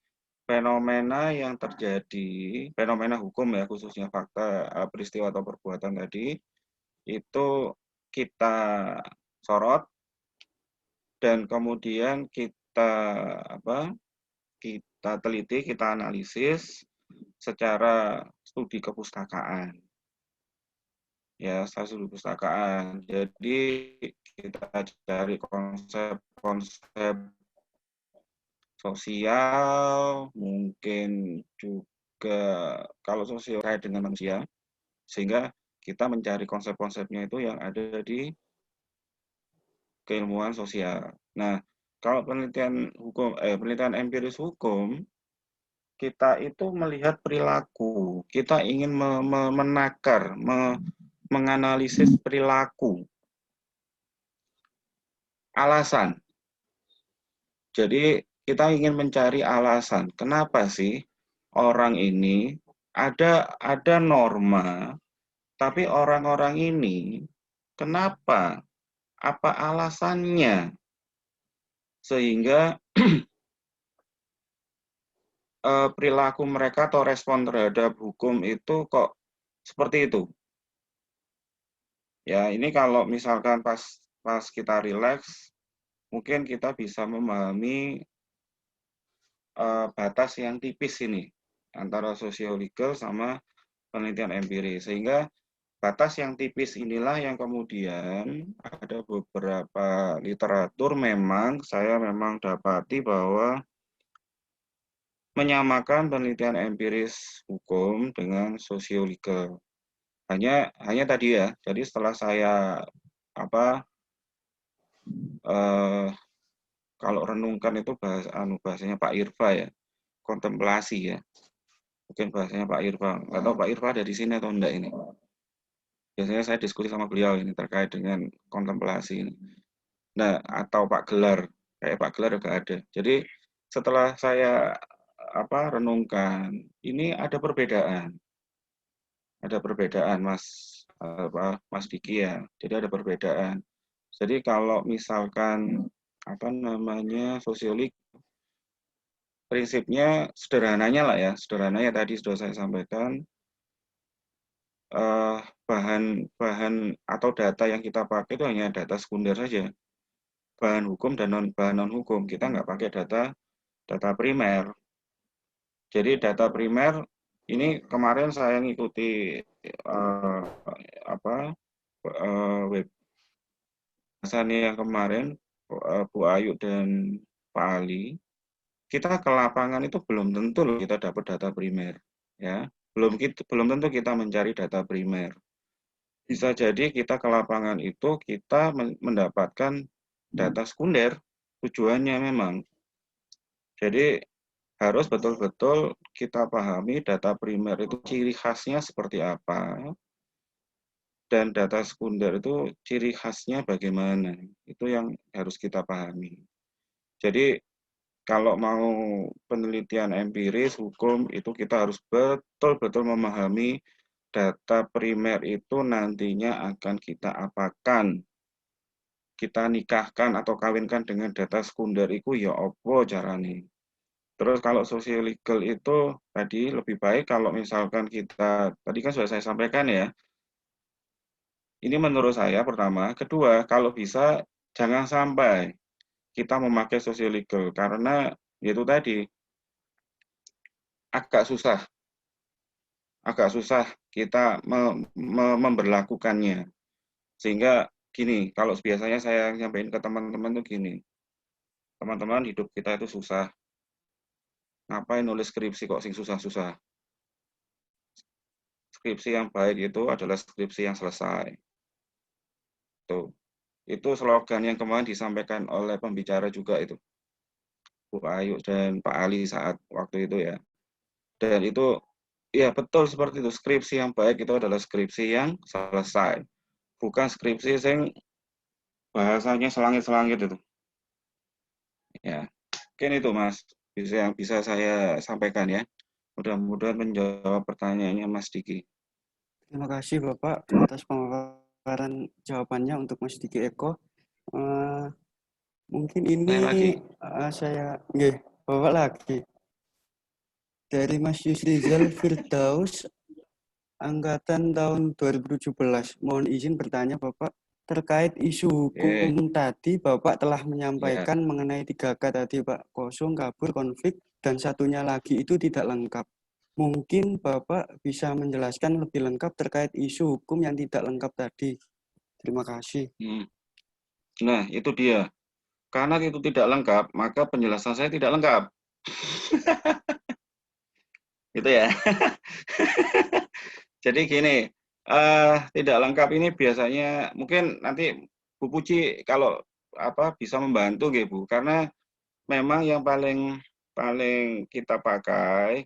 fenomena yang terjadi, fenomena hukum ya khususnya fakta peristiwa atau perbuatan tadi, itu kita sorot dan kemudian kita teliti, kita analisis secara studi kepustakaan. Ya, studi kepustakaan. Jadi kita cari konsep-konsep sosial, mungkin juga kalau sosial kait dengan manusia, sehingga kita mencari konsep-konsepnya itu yang ada di keilmuan sosial. Nah, kalau penelitian empiris hukum, kita itu melihat perilaku, kita ingin menakar, menganalisis perilaku, alasan. Jadi kita ingin mencari alasan, kenapa sih orang ini ada norma, tapi orang-orang ini kenapa? Apa alasannya? Sehingga perilaku mereka atau respon terhadap hukum itu kok seperti itu. Ya, ini kalau misalkan pas kita rileks, mungkin kita bisa memahami batas yang tipis ini antara sosiologis sama penelitian empiris, sehingga batas yang tipis inilah yang kemudian ada beberapa literatur saya memang dapati bahwa menyamakan penelitian empiris hukum dengan sosiologis. Hanya tadi ya, jadi setelah saya kalau renungkan itu bahasanya Pak Irfa ya, kontemplasi ya. Mungkin bahasanya Pak Irfa. Nggak tahu Pak Irfa ada di sini atau enggak ini. Biasanya saya diskusi sama beliau ini terkait dengan kontemplasi ini. Nah, atau Pak Gelar. Kayak Pak Gelar juga ada. Jadi setelah saya renungkan, ini ada perbedaan. Ada perbedaan Mas Diki ya. Jadi ada perbedaan. Jadi kalau misalkan sosiolog, prinsipnya sederhananya tadi sudah saya sampaikan, bahan atau data yang kita pakai itu hanya data sekunder saja, bahan hukum dan bahan non hukum. Kita nggak pakai data primer. Jadi data primer ini kemarin saya ngikuti web yang kemarin Bu Ayu dan Pak Ali. Kita ke lapangan itu belum tentu loh kita dapat data primer, ya. Belum tentu kita mencari data primer. Bisa jadi kita ke lapangan itu kita mendapatkan data sekunder, tujuannya memang. Jadi harus betul-betul kita pahami data primer itu ciri khasnya seperti apa, dan data sekunder itu ciri khasnya bagaimana. Itu yang harus kita pahami. Jadi kalau mau penelitian empiris hukum itu kita harus betul-betul memahami data primer itu nantinya akan kita apakan, kita nikahkan atau kawinkan dengan data sekunder itu ya opo carane. Terus kalau sosiologis itu tadi lebih baik kalau misalkan kita, tadi kan sudah saya sampaikan ya, ini menurut saya pertama. Kedua, kalau bisa jangan sampai kita memakai sosiologis karena itu tadi agak susah kita memberlakukannya. Sehingga gini, kalau biasanya saya nyampaikan ke teman-teman tuh gini, teman-teman hidup kita itu susah, ngapain nulis skripsi kok sing susah-susah. Skripsi yang baik itu adalah skripsi yang selesai. Tuh. Itu slogan yang kemarin disampaikan oleh pembicara juga itu, Bu Ayu dan Pak Ali saat waktu itu ya. Dan itu ya betul seperti itu, skripsi yang baik itu adalah skripsi yang selesai. Bukan skripsi yang bahasanya selangit-selangit itu. Ya, mungkin itu Mas yang bisa saya sampaikan ya. Mudah-mudahan menjawab pertanyaannya Mas Diki. Terima kasih Bapak atas pemaparan jawabannya untuk Mas Diki Eko. Mungkin ini saya Bapak lagi. Dari Mas Yusrizal Firdaus, angkatan tahun 2017. Mohon izin bertanya Bapak, terkait isu hukum tadi, Bapak telah menyampaikan mengenai 3K tadi Pak, kosong, kabur, konflik, dan satunya lagi itu tidak lengkap. Mungkin Bapak bisa menjelaskan lebih lengkap terkait isu hukum yang tidak lengkap tadi. Terima kasih. Nah, itu dia. Karena itu tidak lengkap, maka penjelasan saya tidak lengkap. Gitu ya. Jadi gini, tidak lengkap ini biasanya mungkin nanti Bu Puji kalau bisa membantu gitu Bu, karena memang yang paling kita pakai,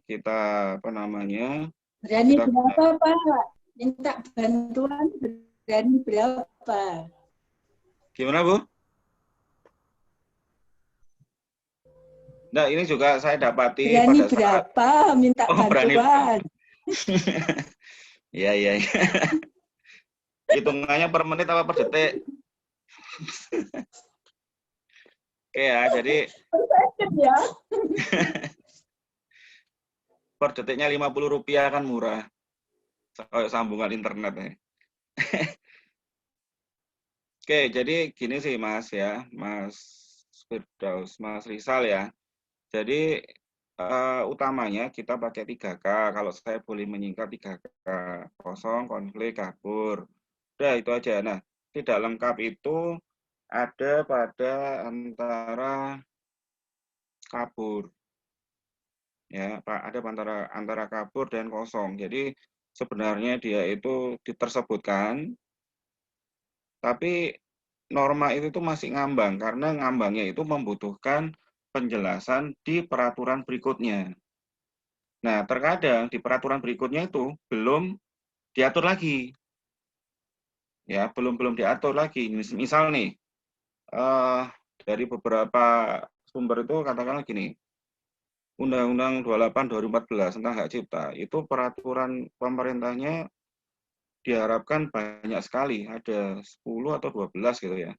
berani berapa Pak? Minta bantuan berani berapa? Gimana Bu? Nah, ini juga saya dapati berani pada berapa saat... minta bantuan. Iya. Hitungannya per menit apa per detik? Oke ya, jadi per second ya. Per detiknya Rp50 kan murah. Sambungan internet ya. Oke, jadi gini sih Mas ya, Mas Firdaus, Mas Rizal ya. Jadi utamanya kita pakai 3K. Kalau saya boleh menyingkat 3K. Kosong, konflik, kabur. Udah itu aja. Nah, tidak lengkap itu ada pada antara kabur. Ya, Pak, ada antara kabur dan kosong. Jadi sebenarnya dia itu tersebutkan, tapi norma itu tuh masih ngambang karena ngambangnya itu membutuhkan penjelasan di peraturan berikutnya. Nah, terkadang di peraturan berikutnya itu belum diatur lagi. Ya, belum diatur lagi. Misal nih, dari beberapa sumber itu katakanlah gini, Undang-Undang 28 2014 tentang hak cipta, itu peraturan pemerintahnya diharapkan banyak sekali, ada 10 atau 12 gitu ya.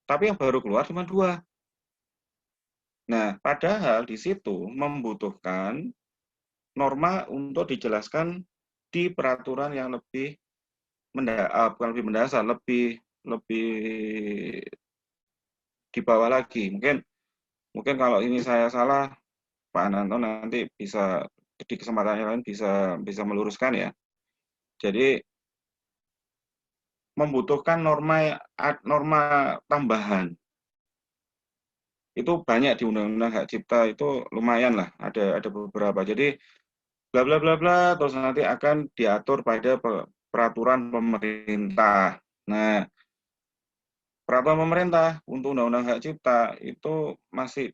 Tapi yang baru keluar cuma 2. Nah, padahal di situ membutuhkan norma untuk dijelaskan di peraturan yang lebih bukan lebih mendasar, lebih di bawah lagi. Mungkin kalau ini saya salah, Pak Ananto nanti bisa di kesempatan yang lain bisa meluruskan ya. Jadi membutuhkan norma tambahan. Itu banyak di Undang-Undang Hak Cipta itu lumayan lah, ada beberapa. Jadi bla bla bla bla terus nanti akan diatur pada peraturan pemerintah. Nah, peraturan pemerintah untuk Undang-Undang Hak Cipta itu masih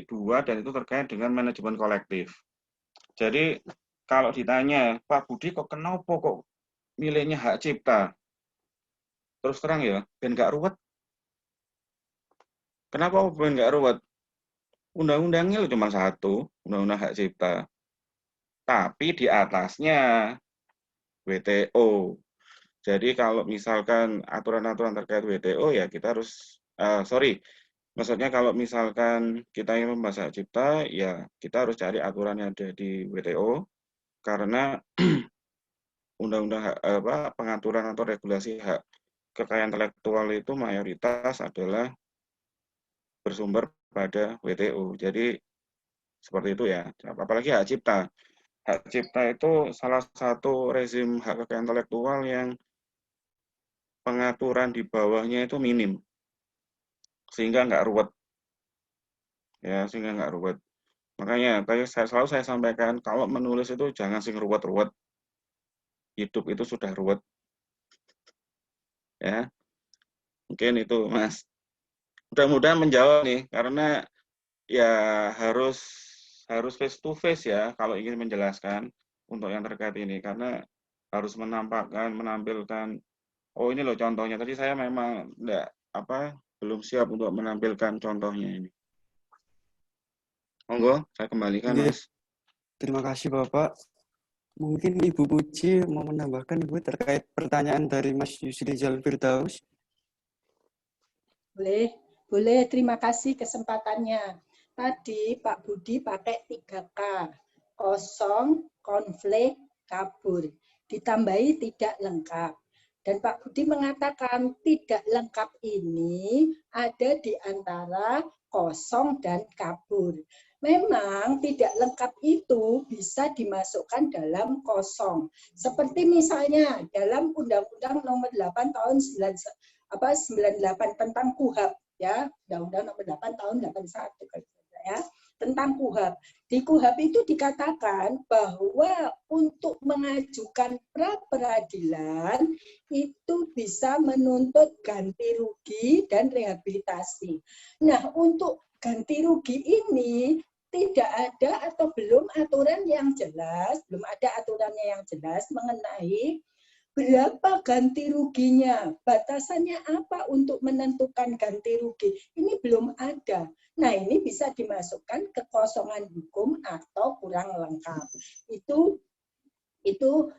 2 dan itu terkait dengan manajemen kolektif. Jadi kalau ditanya, Pak Budi kok kenapa kok milihnya hak cipta? Terus terang ya, ben gak ruwet. Kenapa ben gak ruwet? Undang-undangnya cuma 1, Undang-Undang Hak Cipta. Tapi di atasnya WTO. Jadi kalau misalkan aturan-aturan terkait WTO ya kita harus, maksudnya kalau misalkan kita ingin membahas hak cipta, ya kita harus cari aturan yang ada di WTO, karena undang-undang pengaturan atau regulasi hak kekayaan intelektual itu mayoritas adalah bersumber pada WTO. Jadi seperti itu ya. Apalagi hak cipta. Hak cipta itu salah satu rezim hak kekayaan intelektual yang pengaturan di bawahnya itu minim, sehingga nggak ruwet. Ya, sehingga nggak ruwet. Makanya tadi selalu saya sampaikan, kalau menulis itu jangan sing ruwet-ruwet. Hidup itu sudah ruwet. Ya, mungkin itu Mas. Mudah-mudahan menjawab nih, karena ya harus face to face ya kalau ingin menjelaskan untuk yang terkait ini, karena harus menampilkan, oh ini loh contohnya. Tadi saya memang belum siap untuk menampilkan contohnya ini. Monggo, saya kembalikan Mas. Terima kasih Bapak. Mungkin Ibu Puji mau menambahkan Ibu terkait pertanyaan dari Mas Yusrizal Firdaus. Boleh, terima kasih kesempatannya. Tadi Pak Budi pakai 3K, kosong, konflik, kabur. Ditambahi tidak lengkap. Dan Pak Budi mengatakan tidak lengkap ini ada di antara kosong dan kabur. Memang tidak lengkap itu bisa dimasukkan dalam kosong. Seperti misalnya dalam Undang-Undang Nomor 8 Tahun 98 tentang KUHP ya, Undang-Undang Nomor 8 Tahun 81 ya, tentang KUHP. Di KUHP itu dikatakan bahwa untuk mengajukan pra peradilan itu bisa menuntut ganti rugi dan rehabilitasi. Nah, untuk ganti rugi ini tidak ada atau belum aturan yang jelas, belum ada aturannya yang jelas mengenai berapa ganti ruginya, batasannya apa untuk menentukan ganti rugi. Ini belum ada. Nah, ini bisa dimasukkan kekosongan hukum atau kurang lengkap. Itu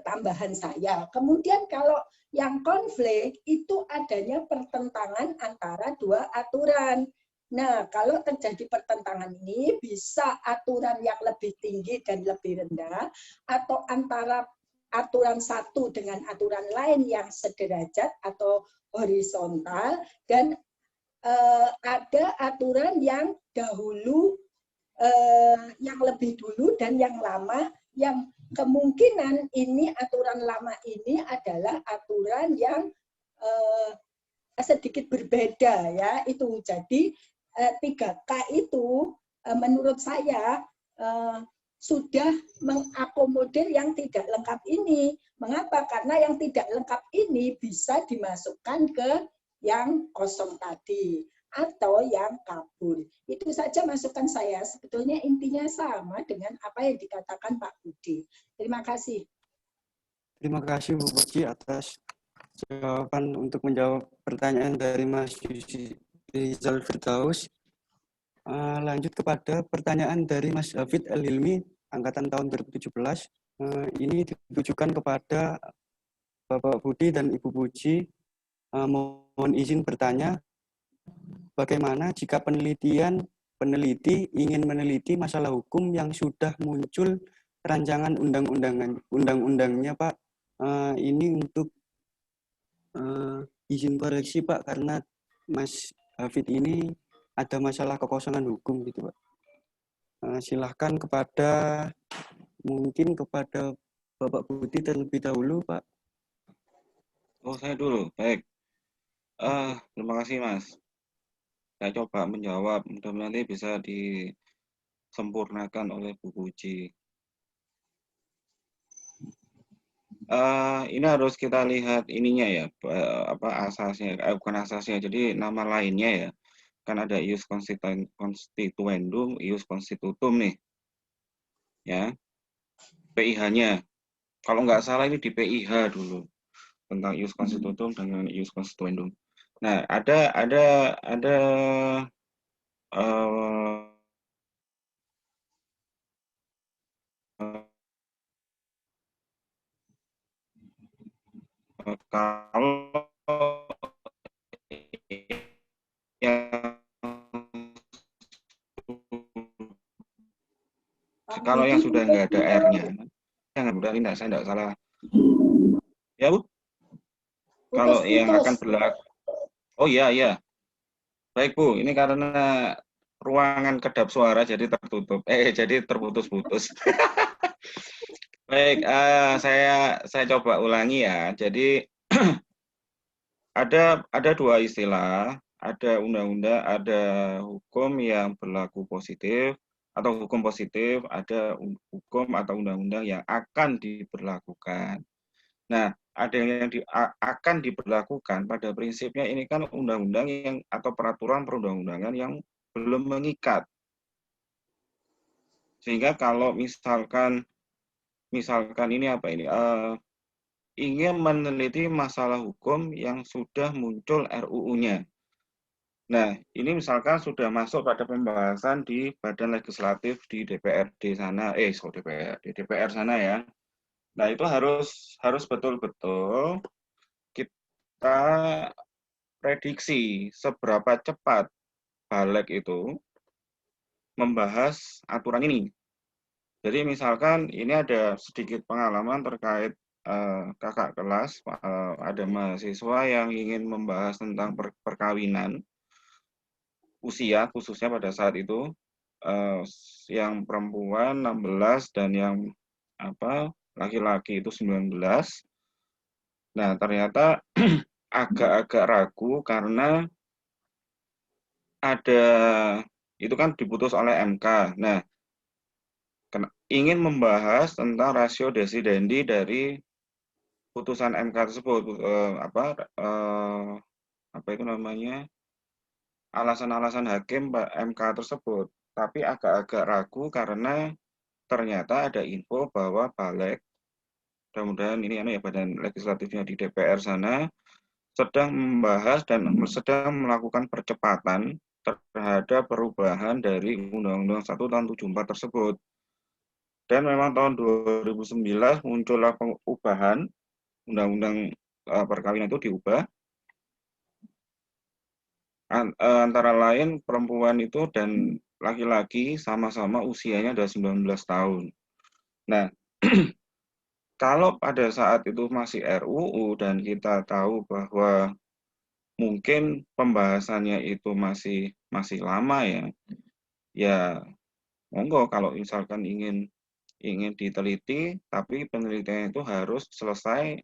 tambahan saya. Kemudian kalau yang konflik itu adanya pertentangan antara 2 aturan. Nah, kalau terjadi pertentangan ini bisa aturan yang lebih tinggi dan lebih rendah atau antara aturan satu dengan aturan lain yang sederajat atau horizontal, dan ada aturan yang dahulu, yang lebih dulu dan yang lama, yang kemungkinan ini aturan lama ini adalah aturan yang sedikit berbeda ya itu. Jadi 3K itu menurut saya sudah mengakomodir yang tidak lengkap ini. Mengapa? Karena yang tidak lengkap ini bisa dimasukkan ke yang kosong tadi atau yang kabur. Itu saja masukan saya. Sebetulnya intinya sama dengan apa yang dikatakan Pak Budi. Terima kasih. Terima kasih Bu Puji atas jawaban untuk menjawab pertanyaan dari Mas Rizal Firdaus. Lanjut kepada pertanyaan dari Mas Hafid El-Hilmi, angkatan tahun 2017. Ini ditujukan kepada Bapak Budi dan Ibu Puji. Mohon izin bertanya, bagaimana jika peneliti ingin meneliti masalah hukum yang sudah muncul rancangan undang-undangnya, Pak? Ini untuk izin koreksi, Pak, karena Mas Hafid ini ada masalah kekosongan hukum gitu, Pak. Silahkan mungkin kepada Bapak Budi terlebih dahulu, Pak. Oh, saya dulu. Baik. Terima kasih, Mas. Saya coba menjawab. Mudah-mudahan nanti bisa disempurnakan oleh Bu Puji. Ini harus kita lihat ininya ya, asasnya, bukan asasnya. Jadi nama lainnya ya. Kan ada ius constituendum, ius constitutum nih. Ya. PIH-nya. Kalau nggak salah ini di PIH dulu. Tentang ius constitutum dengan ius constituendum. Nah, ada kalau yang sudah nggak ada R-nya, jangan mudah saya nggak salah. Ya Bu? Kalau yang akan berlaku, oh iya. Baik Bu, ini karena ruangan kedap suara jadi tertutup, jadi terputus-putus. Baik, saya coba ulangi ya. Jadi ada dua istilah, ada undang-undang, ada hukum yang berlaku positif atau hukum positif, ada hukum atau undang-undang yang akan diberlakukan. Nah, ada yang akan diberlakukan pada prinsipnya ini kan undang-undang yang atau peraturan perundang-undangan yang belum mengikat. Sehingga kalau misalkan ini apa ini? Ingin meneliti masalah hukum yang sudah muncul RUU-nya. Nah, ini misalkan sudah masuk pada pembahasan di Badan Legislatif di DPRD sana, DPR sana ya. Nah, itu harus betul-betul kita prediksi seberapa cepat Balik itu membahas aturan ini. Jadi misalkan ini ada sedikit pengalaman terkait kakak kelas, ada mahasiswa yang ingin membahas tentang perkawinan usia khususnya pada saat itu, yang perempuan 16 dan yang laki-laki itu 19. Nah, ternyata agak-agak ragu karena ada itu kan diputus oleh MK. Nah, ingin membahas tentang rasio desidendi dari putusan MK tersebut, apa itu namanya, alasan-alasan hakim MK tersebut. Tapi agak-agak ragu karena ternyata ada info bahwa Balik, mudah-mudahan ini ya Badan Legislatifnya di DPR sana, sedang membahas dan sedang melakukan percepatan terhadap perubahan dari Undang-Undang 1 tahun 74 tersebut. Dan memang tahun 2019 muncullah perubahan Undang-Undang perkawinan itu diubah. Antara lain perempuan itu dan laki-laki sama-sama usianya ada 19 tahun. Nah, kalau pada saat itu masih RUU dan kita tahu bahwa mungkin pembahasannya itu masih lama ya. Ya monggo kalau misalkan ingin diteliti, tapi penelitian itu harus selesai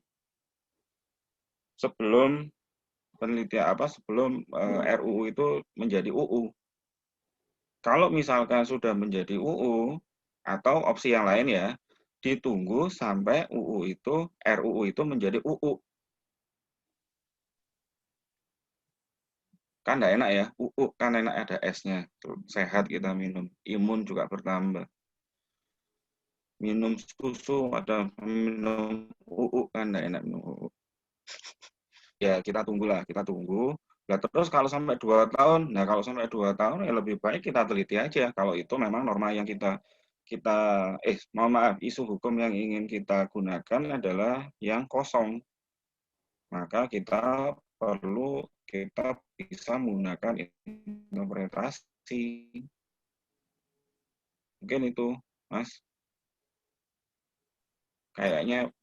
sebelum sebelum RUU itu menjadi UU. Kalau misalkan sudah menjadi UU atau opsi yang lain ya, ditunggu sampai RUU itu menjadi UU. Kan enggak enak ya, UU kan enak ada S-nya. Sehat kita minum, imun juga bertambah. Minum susu ada minum UU kan enggak enak minum UU. Ya kita tunggulah, kita tunggu. Nah, terus kalau sampai 2 tahun, kalau sampai 2 tahun ya lebih baik kita teliti aja. Kalau itu memang norma yang mohon maaf, isu hukum yang ingin kita gunakan adalah yang kosong. Maka kita bisa menggunakan interpretasi. Mungkin itu, Mas. Kayaknya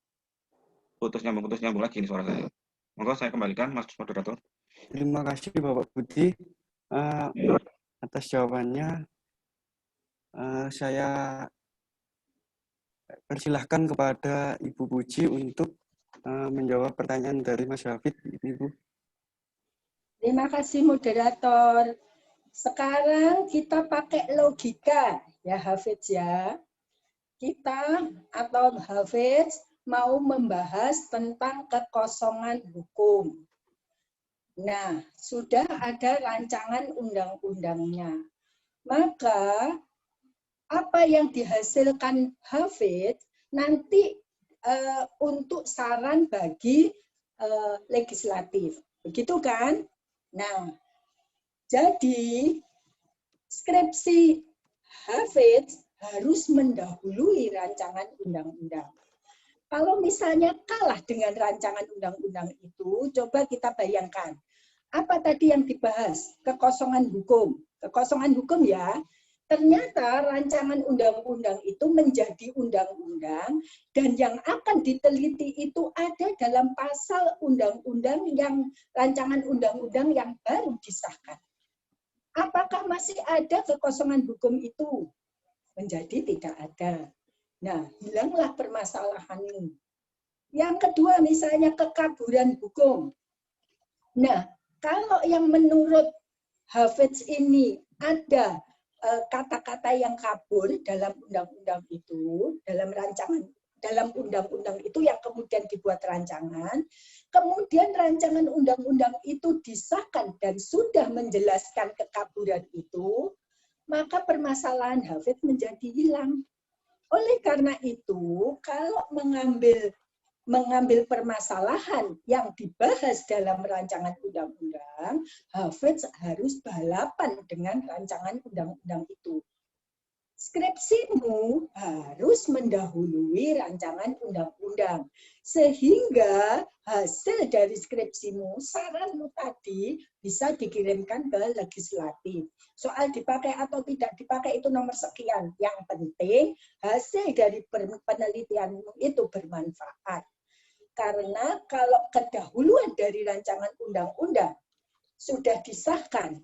putus nyambung lagi nih suara saya. Monggo saya kembalikan, Mas Moderator. Terima kasih Bapak Budi atas jawabannya. Saya persilahkan kepada Ibu Puji untuk menjawab pertanyaan dari Mas Hafid, Ibu. Terima kasih moderator. Sekarang kita pakai logika ya Hafiz ya. Kita atau Hafiz mau membahas tentang kekosongan hukum. Nah, sudah ada rancangan undang-undangnya. Maka apa yang dihasilkan Hafiz nanti untuk saran bagi legislatif. Begitu kan? Nah, jadi skripsi Hafiz harus mendahului rancangan undang-undang. Kalau misalnya kalah dengan rancangan undang-undang itu, coba kita bayangkan. Apa tadi yang dibahas? Kekosongan hukum. Kekosongan hukum ya. Ternyata rancangan undang-undang itu menjadi undang-undang dan yang akan diteliti itu ada dalam pasal undang-undang yang rancangan undang-undang yang baru disahkan. Apakah masih ada kekosongan hukum itu? Menjadi tidak ada. Nah, hilanglah permasalahan ini. Yang kedua misalnya kekaburan hukum. Nah, kalau yang menurut Hafiz ini ada kata-kata yang kabur dalam undang-undang itu, dalam undang-undang itu yang kemudian dibuat rancangan, kemudian rancangan undang-undang itu disahkan dan sudah menjelaskan kekaburan itu, maka permasalahan Hafiz menjadi hilang. Oleh karena itu, kalau mengambil permasalahan yang dibahas dalam rancangan undang-undang, Hafiz harus balapan dengan rancangan undang-undang itu. Skripsimu harus mendahului rancangan undang-undang. Sehingga hasil dari skripsimu, saranmu tadi bisa dikirimkan ke legislatif. Soal dipakai atau tidak dipakai itu nomor sekian. Yang penting hasil dari penelitianmu itu bermanfaat. Karena kalau kedahuluan dari rancangan undang-undang sudah disahkan,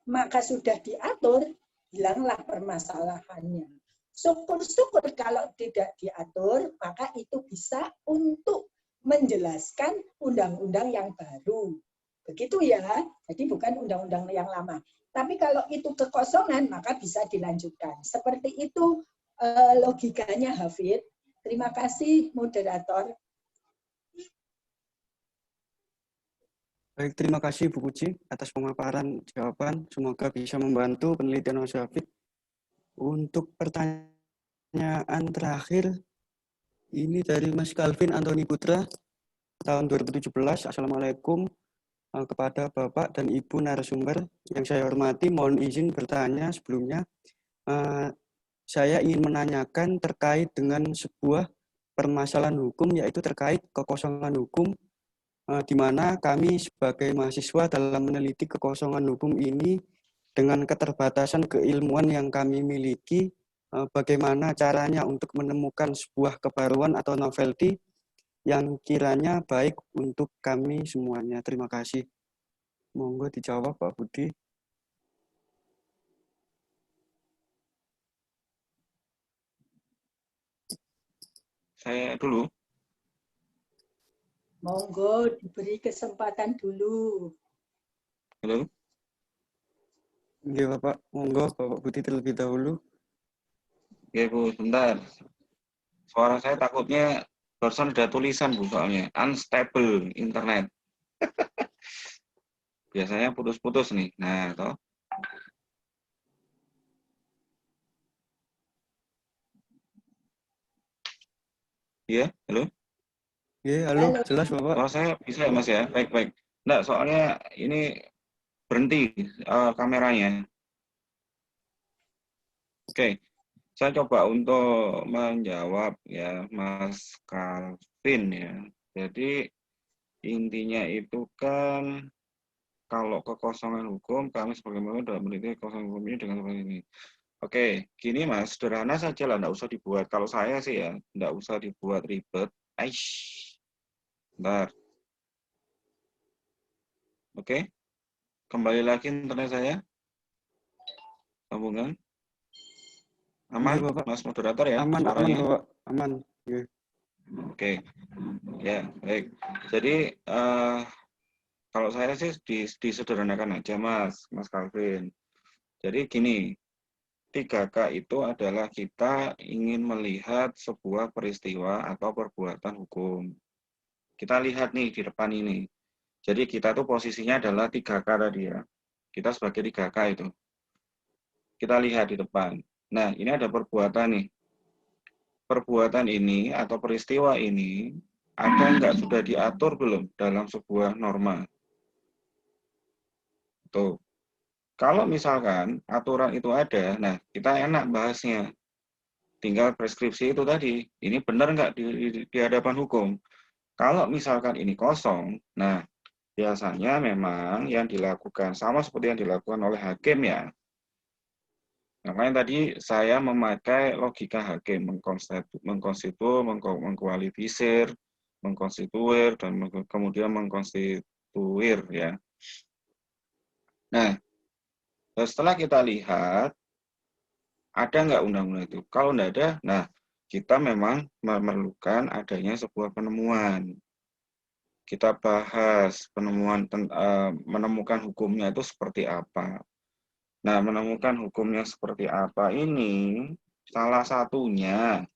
maka sudah diatur, hilanglah permasalahannya. Syukur-syukur kalau tidak diatur, maka itu bisa untuk menjelaskan undang-undang yang baru. Begitu ya, jadi bukan undang-undang yang lama. Tapi kalau itu kekosongan, maka bisa dilanjutkan. Seperti itu logikanya Hafid. Terima kasih moderator. Baik, terima kasih Bu Puji atas pemaparan jawaban. Semoga bisa membantu penelitian Mas Hafid. Untuk pertanyaan terakhir, ini dari Mas Calvin Antoni Putra, tahun 2017. Assalamualaikum kepada Bapak dan Ibu narasumber. Yang saya hormati, mohon izin bertanya sebelumnya. Saya ingin menanyakan terkait dengan sebuah permasalahan hukum, yaitu terkait kekosongan hukum, di mana kami sebagai mahasiswa dalam meneliti kekosongan hukum ini dengan keterbatasan keilmuan yang kami miliki, bagaimana caranya untuk menemukan sebuah kebaruan atau novelty yang kiranya baik untuk kami semuanya. Terima kasih. Monggo dijawab Pak Budi. Saya dulu. Monggo diberi kesempatan dulu. Halo. Nggih Bapak, monggo Bapak Budi terlebih dahulu. Oke Bu, sebentar. Suara saya takutnya barusan ada tulisan Bu soalnya. Unstable internet. Biasanya putus-putus nih. Nah, toh. Iya, halo. Nggih, halo, jelas Bapak. Oh, saya bisa ya Mas ya? Baik-baik. Enggak, soalnya ini berhenti kameranya. Oke, saya coba untuk menjawab ya Mas Calvin ya. Jadi intinya itu kan kalau kekosongan hukum, kami sebagai mahasiswa dalam meneliti kekosongan hukum ini dengan seperti ini. Oke, gini Mas, sederhana saja lah, enggak usah dibuat. Kalau saya sih ya, enggak usah dibuat ribet. Aish. Bentar. Oke, kembali lagi internet saya. Sambungan. Aman, Nggih Bapak. Mas moderator ya, Aman, aman suaranya? Bapak. Aman. Nggih. Oke, ya baik. Jadi kalau saya sih disederhanakan aja Mas Calvin. Jadi gini, 3K itu adalah kita ingin melihat sebuah peristiwa atau perbuatan hukum. Kita lihat nih di depan ini. Jadi kita tuh posisinya adalah 3K tadi ya. Kita sebagai 3K itu. Kita lihat di depan. Nah, ini ada perbuatan nih. Perbuatan ini atau peristiwa ini ada nggak sudah diatur belum dalam sebuah norma? Tuh. Kalau misalkan aturan itu ada, nah kita enak bahasnya. Tinggal preskripsi itu tadi, ini benar nggak di hadapan hukum. Kalau misalkan ini kosong, nah biasanya memang yang dilakukan sama seperti yang dilakukan oleh hakim ya. Makanya tadi saya memakai logika hakim, mengkualifikasir, mengkonstituir, dan kemudian mengkonstituir ya. Nah, setelah kita lihat, ada nggak undang-undang itu? Kalau nggak ada, nah kita memang memerlukan adanya sebuah penemuan. Kita bahas penemuan menemukan hukumnya itu seperti apa. Nah, menemukan hukumnya seperti apa ini salah satunya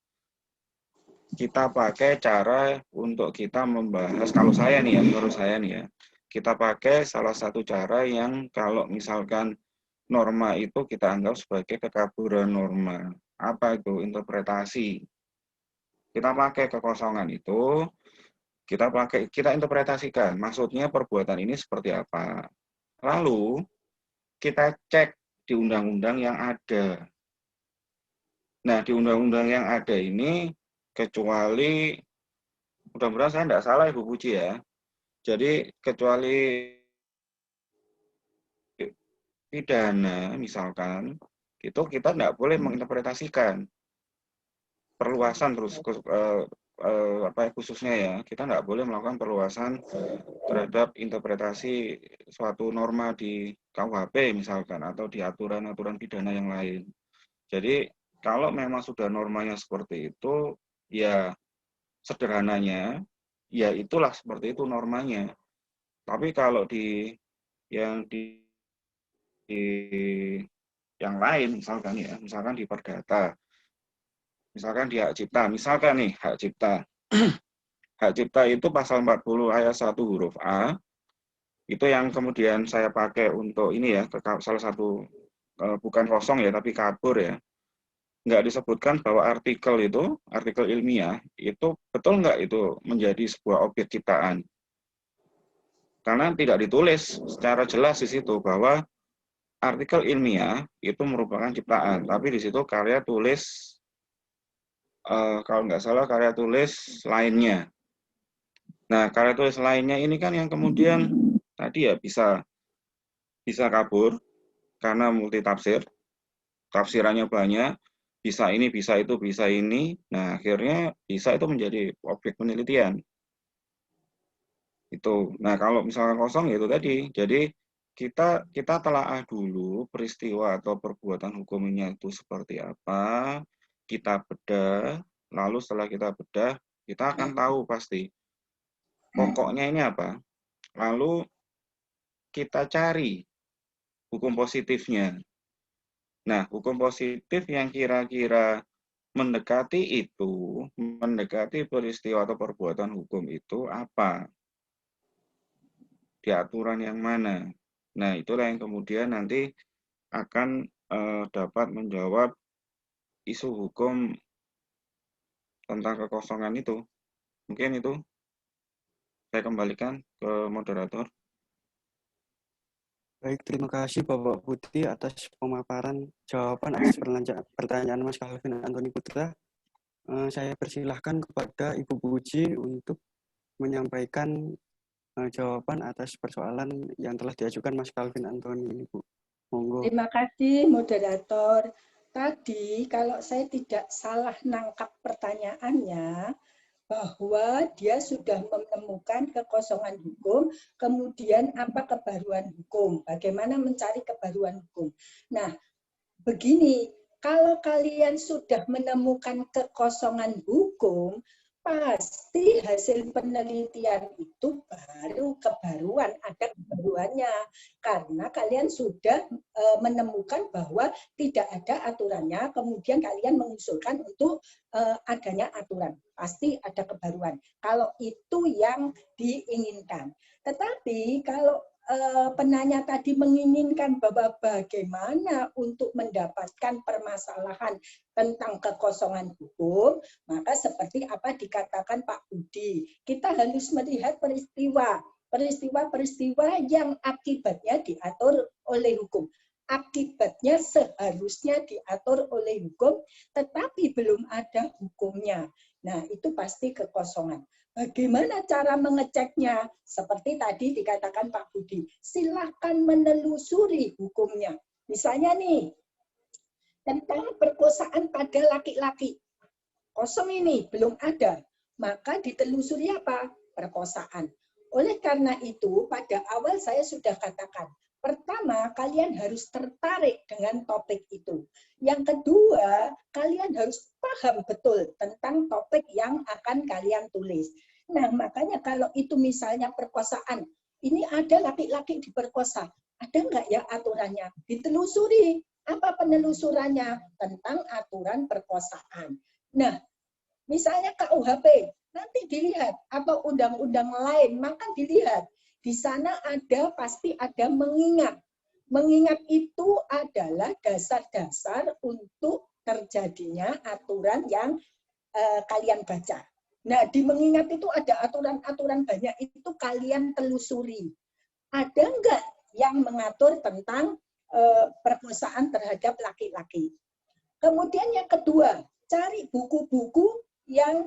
kita pakai cara untuk kita membahas, kalau saya nih ya, menurut saya nih ya, kita pakai salah satu cara yang kalau misalkan norma itu kita anggap sebagai kekaburan norma. Apa itu? Interpretasi. Kita pakai kekosongan itu, kita interpretasikan. Maksudnya perbuatan ini seperti apa. Lalu kita cek di undang-undang yang ada. Nah, di undang-undang yang ada ini, kecuali, mudah-mudahan saya tidak salah Ibu Puji ya, jadi kecuali pidana misalkan, itu kita tidak boleh menginterpretasikan. Perluasan terus khususnya ya, kita nggak boleh melakukan perluasan terhadap interpretasi suatu norma di KUHP misalkan, atau di aturan-aturan pidana yang lain. Jadi kalau memang sudah normanya seperti itu, ya sederhananya, ya itulah seperti itu normanya. Tapi kalau di yang lain, misalkan ya, misalkan di perdata, misalkan di hak cipta, misalkan nih hak cipta. Hak cipta itu pasal 40 ayat 1 huruf A, itu yang kemudian saya pakai untuk ini ya, salah satu, bukan kosong ya, tapi kabur ya. Nggak disebutkan bahwa artikel ilmiah, itu betul nggak itu menjadi sebuah objek ciptaan. Karena tidak ditulis secara jelas di situ bahwa artikel ilmiah itu merupakan ciptaan, tapi di situ karya tulis, kalau nggak salah karya tulis lainnya. Nah, karya tulis lainnya ini kan yang kemudian tadi ya bisa kabur karena multitafsir, tafsirannya banyak, bisa ini, bisa itu, bisa ini. Nah, akhirnya bisa itu menjadi objek penelitian. Itu. Nah, kalau misalkan kosong ya itu tadi. Jadi kita telaah dulu peristiwa atau perbuatan hukumnya itu seperti apa, kita bedah, lalu setelah kita bedah, kita akan tahu pasti pokoknya ini apa. Lalu kita cari hukum positifnya. Nah, hukum positif yang kira-kira mendekati peristiwa atau perbuatan hukum itu apa? Di aturan yang mana? Nah, itulah yang kemudian nanti akan dapat menjawab isu hukum tentang kekosongan itu. Mungkin itu saya kembalikan ke moderator. Baik, terima kasih Bapak Budi atas pemaparan jawaban atas pertanyaan Mas Calvin Antoni Putra. Saya persilahkan kepada Ibu Puji untuk menyampaikan jawaban atas persoalan yang telah diajukan Mas Calvin Antoni ini, Bu. Monggo. Terima kasih moderator. Tadi kalau saya tidak salah nangkap pertanyaannya, bahwa dia sudah menemukan kekosongan hukum, kemudian apa kebaruan hukum, bagaimana mencari kebaruan hukum. Nah, begini, kalau kalian sudah menemukan kekosongan hukum, pasti hasil penelitian itu baru kebaruan, ada kebaruannya. Karena kalian sudah menemukan bahwa tidak ada aturannya, kemudian kalian mengusulkan untuk adanya aturan. Pasti ada kebaruan. Kalau itu yang diinginkan. Tetapi kalau penanya tadi menginginkan bahwa bagaimana untuk mendapatkan permasalahan tentang kekosongan hukum, maka seperti apa dikatakan Pak Budi, kita harus melihat peristiwa yang akibatnya diatur oleh hukum. Akibatnya seharusnya diatur oleh hukum, tetapi belum ada hukumnya. Nah, itu pasti kekosongan. Bagaimana cara mengeceknya? Seperti tadi dikatakan Pak Budi, silakan menelusuri hukumnya. Misalnya nih, tentang perkosaan pada laki-laki. Kosong ini, belum ada. Maka ditelusuri apa? Perkosaan. Oleh karena itu, pada awal saya sudah katakan, pertama, kalian harus tertarik dengan topik itu. Yang kedua, kalian harus paham betul tentang topik yang akan kalian tulis. Nah, makanya kalau itu misalnya perkosaan, ini ada laki-laki diperkosa, ada nggak ya aturannya? Ditelusuri. Apa penelusurannya? Tentang aturan perkosaan. Nah, misalnya KUHP, nanti dilihat, atau undang-undang lain, maka dilihat. Di sana pasti ada mengingat. Mengingat itu adalah dasar-dasar untuk terjadinya aturan yang kalian baca. Nah, di mengingat itu ada aturan-aturan banyak, itu kalian telusuri. Ada enggak yang mengatur tentang perkosaan terhadap laki-laki? Kemudian yang kedua, cari buku-buku yang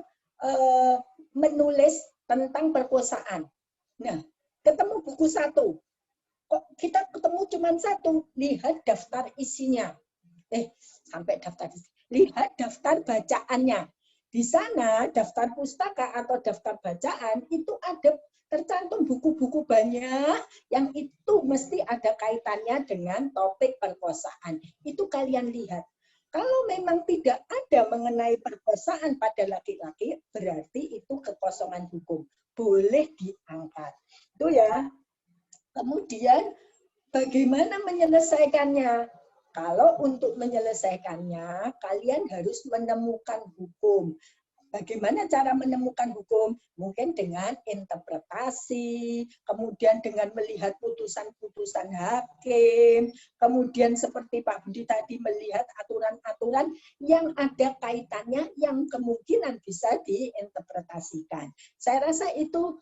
menulis tentang perkosaan. Nah, ketemu buku satu. Kok kita ketemu cuma satu? Lihat daftar isinya. Sampai daftar isi. Lihat daftar bacaannya. Di sana daftar pustaka atau daftar bacaan itu ada tercantum buku-buku banyak yang itu mesti ada kaitannya dengan topik perkosaan. Itu kalian lihat. Kalau memang tidak ada mengenai perkosaan pada laki-laki, berarti itu kekosongan hukum. Boleh diangkat. Itu ya. Kemudian bagaimana menyelesaikannya? Kalau untuk menyelesaikannya, kalian harus menemukan hukum. Bagaimana cara menemukan hukum? Mungkin dengan interpretasi, kemudian dengan melihat putusan-putusan hakim, kemudian seperti Pak Budi tadi melihat aturan-aturan yang ada kaitannya yang kemungkinan bisa diinterpretasikan. Saya rasa itu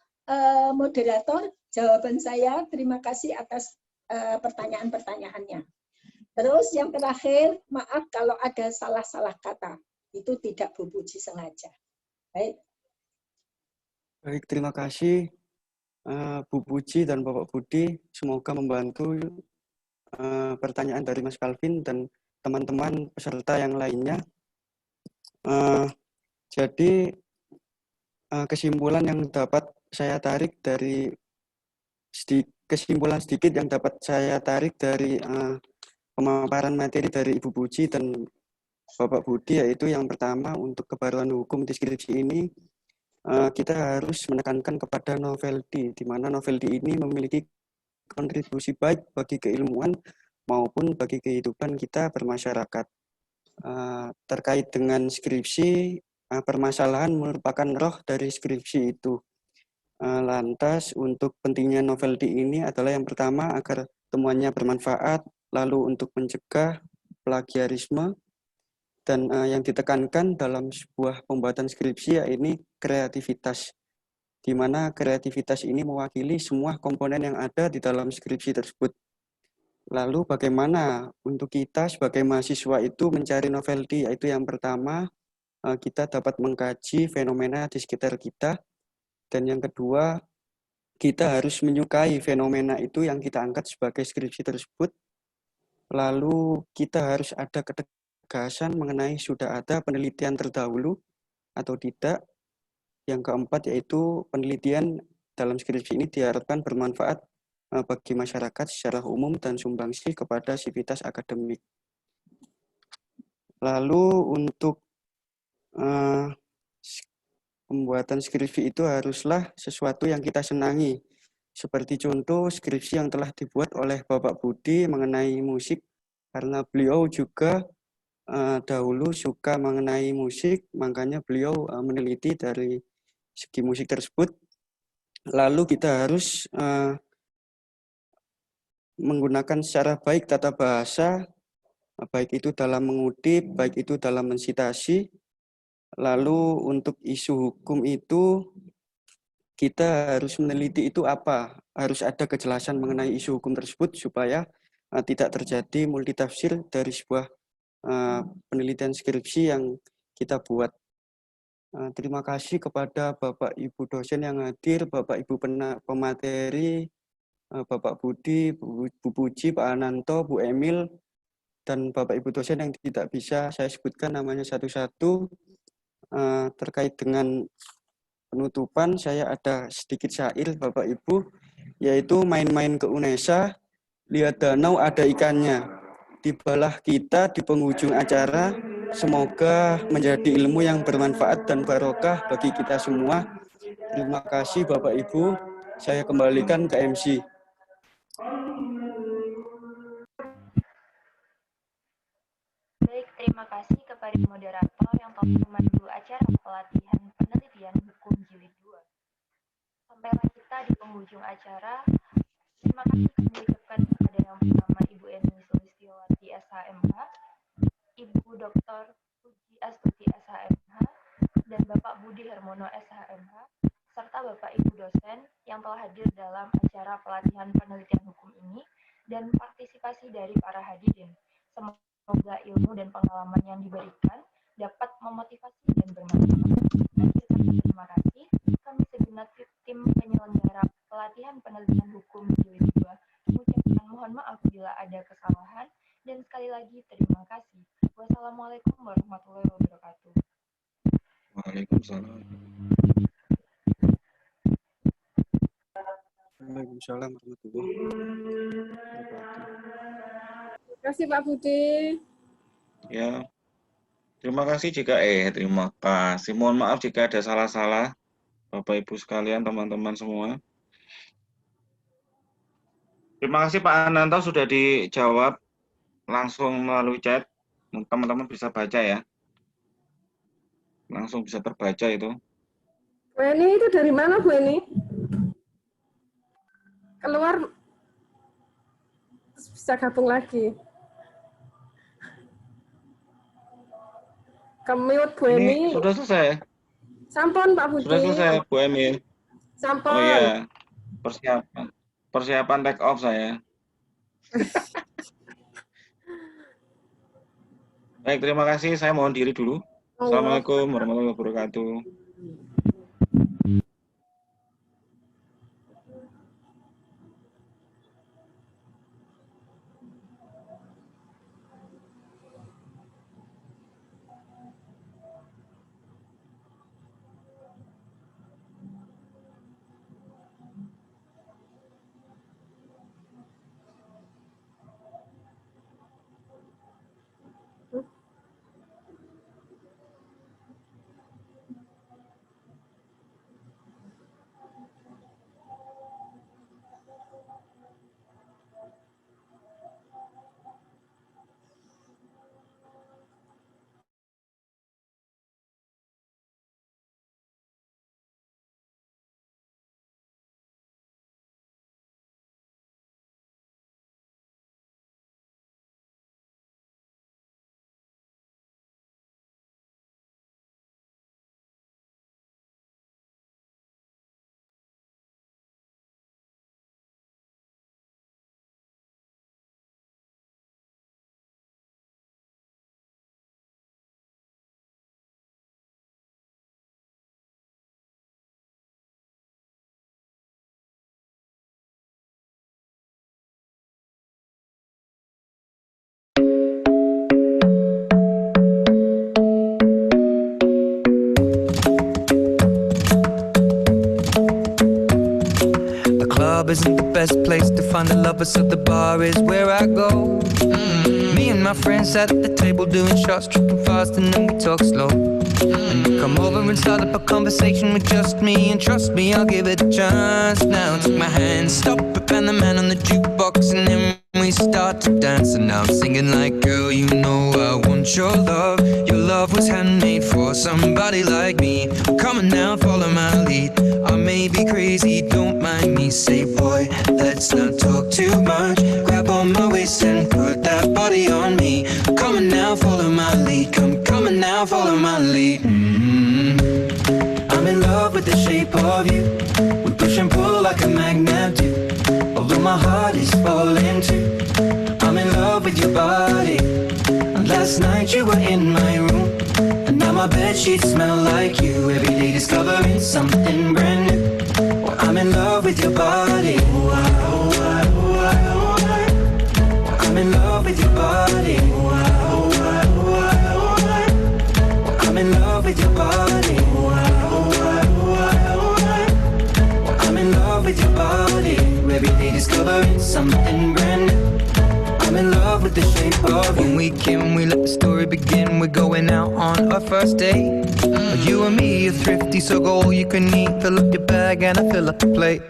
moderator jawaban saya. Terima kasih atas pertanyaan-pertanyaannya. Terus yang terakhir, maaf kalau ada salah-salah kata. Itu tidak Bu Puji sengaja. Baik. Baik, terima kasih Bu Puji dan Bapak Budi. Semoga membantu pertanyaan dari Mas Calvin dan teman-teman peserta yang lainnya. Jadi kesimpulan yang dapat saya tarik dari kesimpulan sedikit yang dapat saya tarik dari pemaparan materi dari Ibu Puji dan Bapak Budi, yaitu yang pertama, untuk kebaruan hukum deskripsi ini kita harus menekankan kepada novelty, di mana novelty ini memiliki kontribusi baik bagi keilmuan maupun bagi kehidupan kita bermasyarakat. Terkait dengan skripsi, permasalahan merupakan roh dari skripsi itu. Lantas untuk pentingnya novelty ini adalah yang pertama agar temuannya bermanfaat, lalu untuk mencegah plagiarisme, dan yang ditekankan dalam sebuah pembuatan skripsi yaitu kreativitas, di mana kreativitas ini mewakili semua komponen yang ada di dalam skripsi tersebut. Lalu bagaimana untuk kita sebagai mahasiswa itu mencari novelty, yaitu yang pertama kita dapat mengkaji fenomena di sekitar kita, dan yang kedua kita harus menyukai fenomena itu yang kita angkat sebagai skripsi tersebut. Lalu kita harus ada ketegasan mengenai sudah ada penelitian terdahulu atau tidak. Yang keempat yaitu penelitian dalam skripsi ini diharapkan bermanfaat bagi masyarakat secara umum dan sumbangsi kepada sivitas akademik. Lalu untuk pembuatan skripsi itu haruslah sesuatu yang kita senangi. Seperti contoh skripsi yang telah dibuat oleh Bapak Budi mengenai musik, karena beliau juga dahulu suka mengenai musik, makanya beliau meneliti dari segi musik tersebut. Lalu kita harus menggunakan secara baik tata bahasa, baik itu dalam mengutip, baik itu dalam mensitasi. Lalu untuk isu hukum itu kita harus meneliti itu apa, harus ada kejelasan mengenai isu hukum tersebut supaya tidak terjadi multitafsir dari sebuah penelitian skripsi yang kita buat. Terima kasih kepada Bapak Ibu dosen yang hadir, Bapak Ibu pemateri, Bapak Budi, Bu Puji, Pak Ananto, Bu Emil, dan Bapak Ibu dosen yang tidak bisa saya sebutkan namanya satu-satu. Terkait dengan penutupan, saya ada sedikit syair Bapak Ibu, yaitu main-main ke UNESA, lihat danau ada ikannya. Tibalah kita di penghujung acara, semoga menjadi ilmu yang bermanfaat dan barokah bagi kita semua. Terima kasih Bapak Ibu, saya kembalikan ke MC. Baik, terima kasih kepada moderator yang telah memandu acara pelatihan penelitian hukum jilid 2. Sampailah kita di penghujung acara. Terima kasih kami ucapkan kepada yang pertama Ibu Eni Sulistiowati SHMH, Ibu Dr. Puji Astuti SHMH, dan Bapak Budi Hermono SHMH, serta Bapak Ibu dosen yang telah hadir dalam acara pelatihan penelitian hukum ini dan partisipasi dari para hadirin. Semoga ilmu dan pengalaman yang diberikan dapat memotivasi dan bermanfaat. Akhir kata terima kasih. Kami segenap tim penyelenggara pelatihan penelitian hukum jilid 2 mengucapkan mohon maaf bila ada kesalahan dan sekali lagi terima kasih. Wassalamualaikum warahmatullahi wabarakatuh. Waalaikumsalam. Waalaikumsalam warahmatullahi wabarakatuh. Terima kasih Pak Budi. Ya, terima kasih terima kasih. Mohon maaf jika ada salah-salah, Bapak Ibu sekalian, teman-teman semua. Terima kasih Pak Ananto sudah dijawab langsung melalui chat. Teman-teman bisa baca ya. Langsung bisa terbaca itu. Bu Eni itu dari mana Bu Eni? Keluar terus bisa gabung lagi. Kemute Bu Eni. Ini sudah selesai. Sampun Pak Budi. Sudah selesai Bu Emil. Sampun. Oh iya, persiapan take off saya. Baik, terima kasih. Saya mohon diri dulu. Assalamualaikum warahmatullahi wabarakatuh. club isn't the best place to find the lovers, so the bar is where I go. Me and my friends sat at the table doing shots, tripping fast, and then we talk slow. And you come over and start up a conversation with just me, and trust me, I'll give it a chance. Now take my hand, stop it, and the man on the jukebox, and then we start to dance. And now I'm singing like, girl, you know I want your love. Your love was handmade for somebody like me. Come on now, follow my lead. I may be crazy, don't mind me. Say, boy, let's not talk too much. Grab on my waist and put that body on me. Come on now, follow my lead. Come on now, follow my lead. I'm in love with the shape of you. We push and pull like a magnet do. Although my heart is falling too. I'm in love with your body. And last night you were in my room, and now my bedsheets smell like you. Every day discovering something brand new. Well, I'm in love with your body. I'm in love with your body. I'm in love with your body. I'm in love with your body. Every day discovering something brand new. I'm in love with the shape of you. When we came, we let the story begin. We're going out on our first date. You and me are thrifty, so go all you can eat. Fill up your bag and I fill up the plate.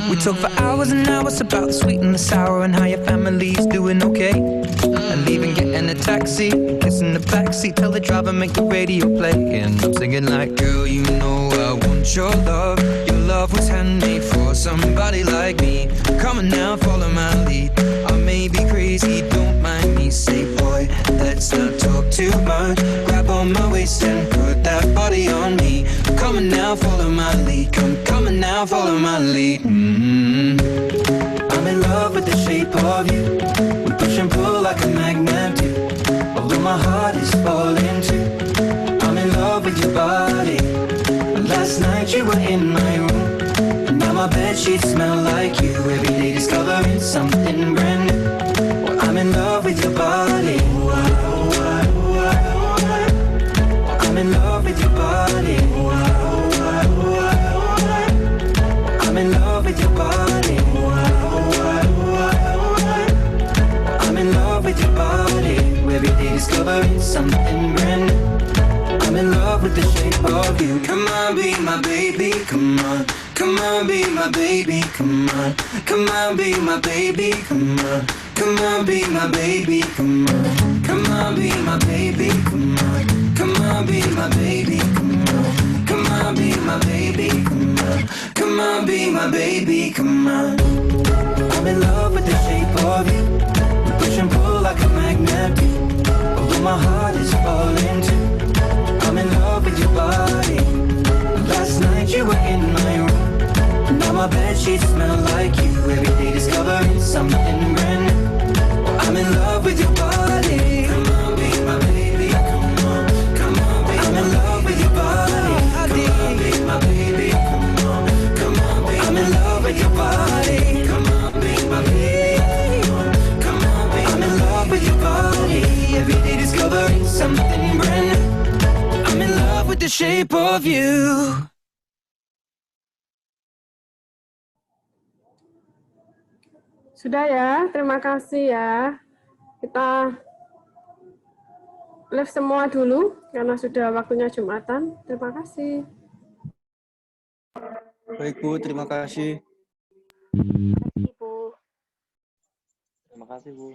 We talk for hours and hours about the sweet and the sour, and how your family's doing okay. And leaving, getting a taxi, kissing the backseat, tell the driver make the radio play. And I'm singing like, girl, you know I want your love. Your love was handmade for somebody like me. Come on now, follow my lead. I may be crazy, don't mind me. Say, boy, let's not talk too much. Grab on my waist and put that body on me. Come on now, follow my lead. Come on now, follow my lead. I'm in love with the shape of you. We push and pull like a magnet do. Although my heart is falling too. I'm in love with your body. Last night you were in my room, and now my bedsheets smell like you. Every day discovering something brand new. Well, I'm in love with your body. I'm in love with your body. I'm in love with your body. I'm in love with your body. Every day discovering something brand new. I'm in love with the shape of you. Come on, be my baby, come on. Come on, be my baby, come on. Come on, be my baby, come on. Come on, be my baby, come on. Come on, be my baby, come on. Come on, be my baby, come on. Come on, be my baby, come on. Come on, be my baby, come on. I'm in love with the shape of you. We push and pull like a magnet do. Although my heart is falling too. I'm in love with your body. Last night you were in my room, and now my bedsheets smell like you. Every day discovering something brand new. Well, I'm in love with your body. Come on, be my baby. Come on, come on, be I'm in love with your body. Come on, be my baby. Come on, come on, be I'm in love with your body. Come on, be my baby. Come on, be I'm in love with your body. Every day discovering something brand new. I'm in love with the shape of you. Sudah ya, terima kasih ya. Kita live semua dulu karena sudah waktunya Jumatan. Terima kasih. Baik Bu, terima kasih. Terima kasih, Bu. Terima kasih, Bu.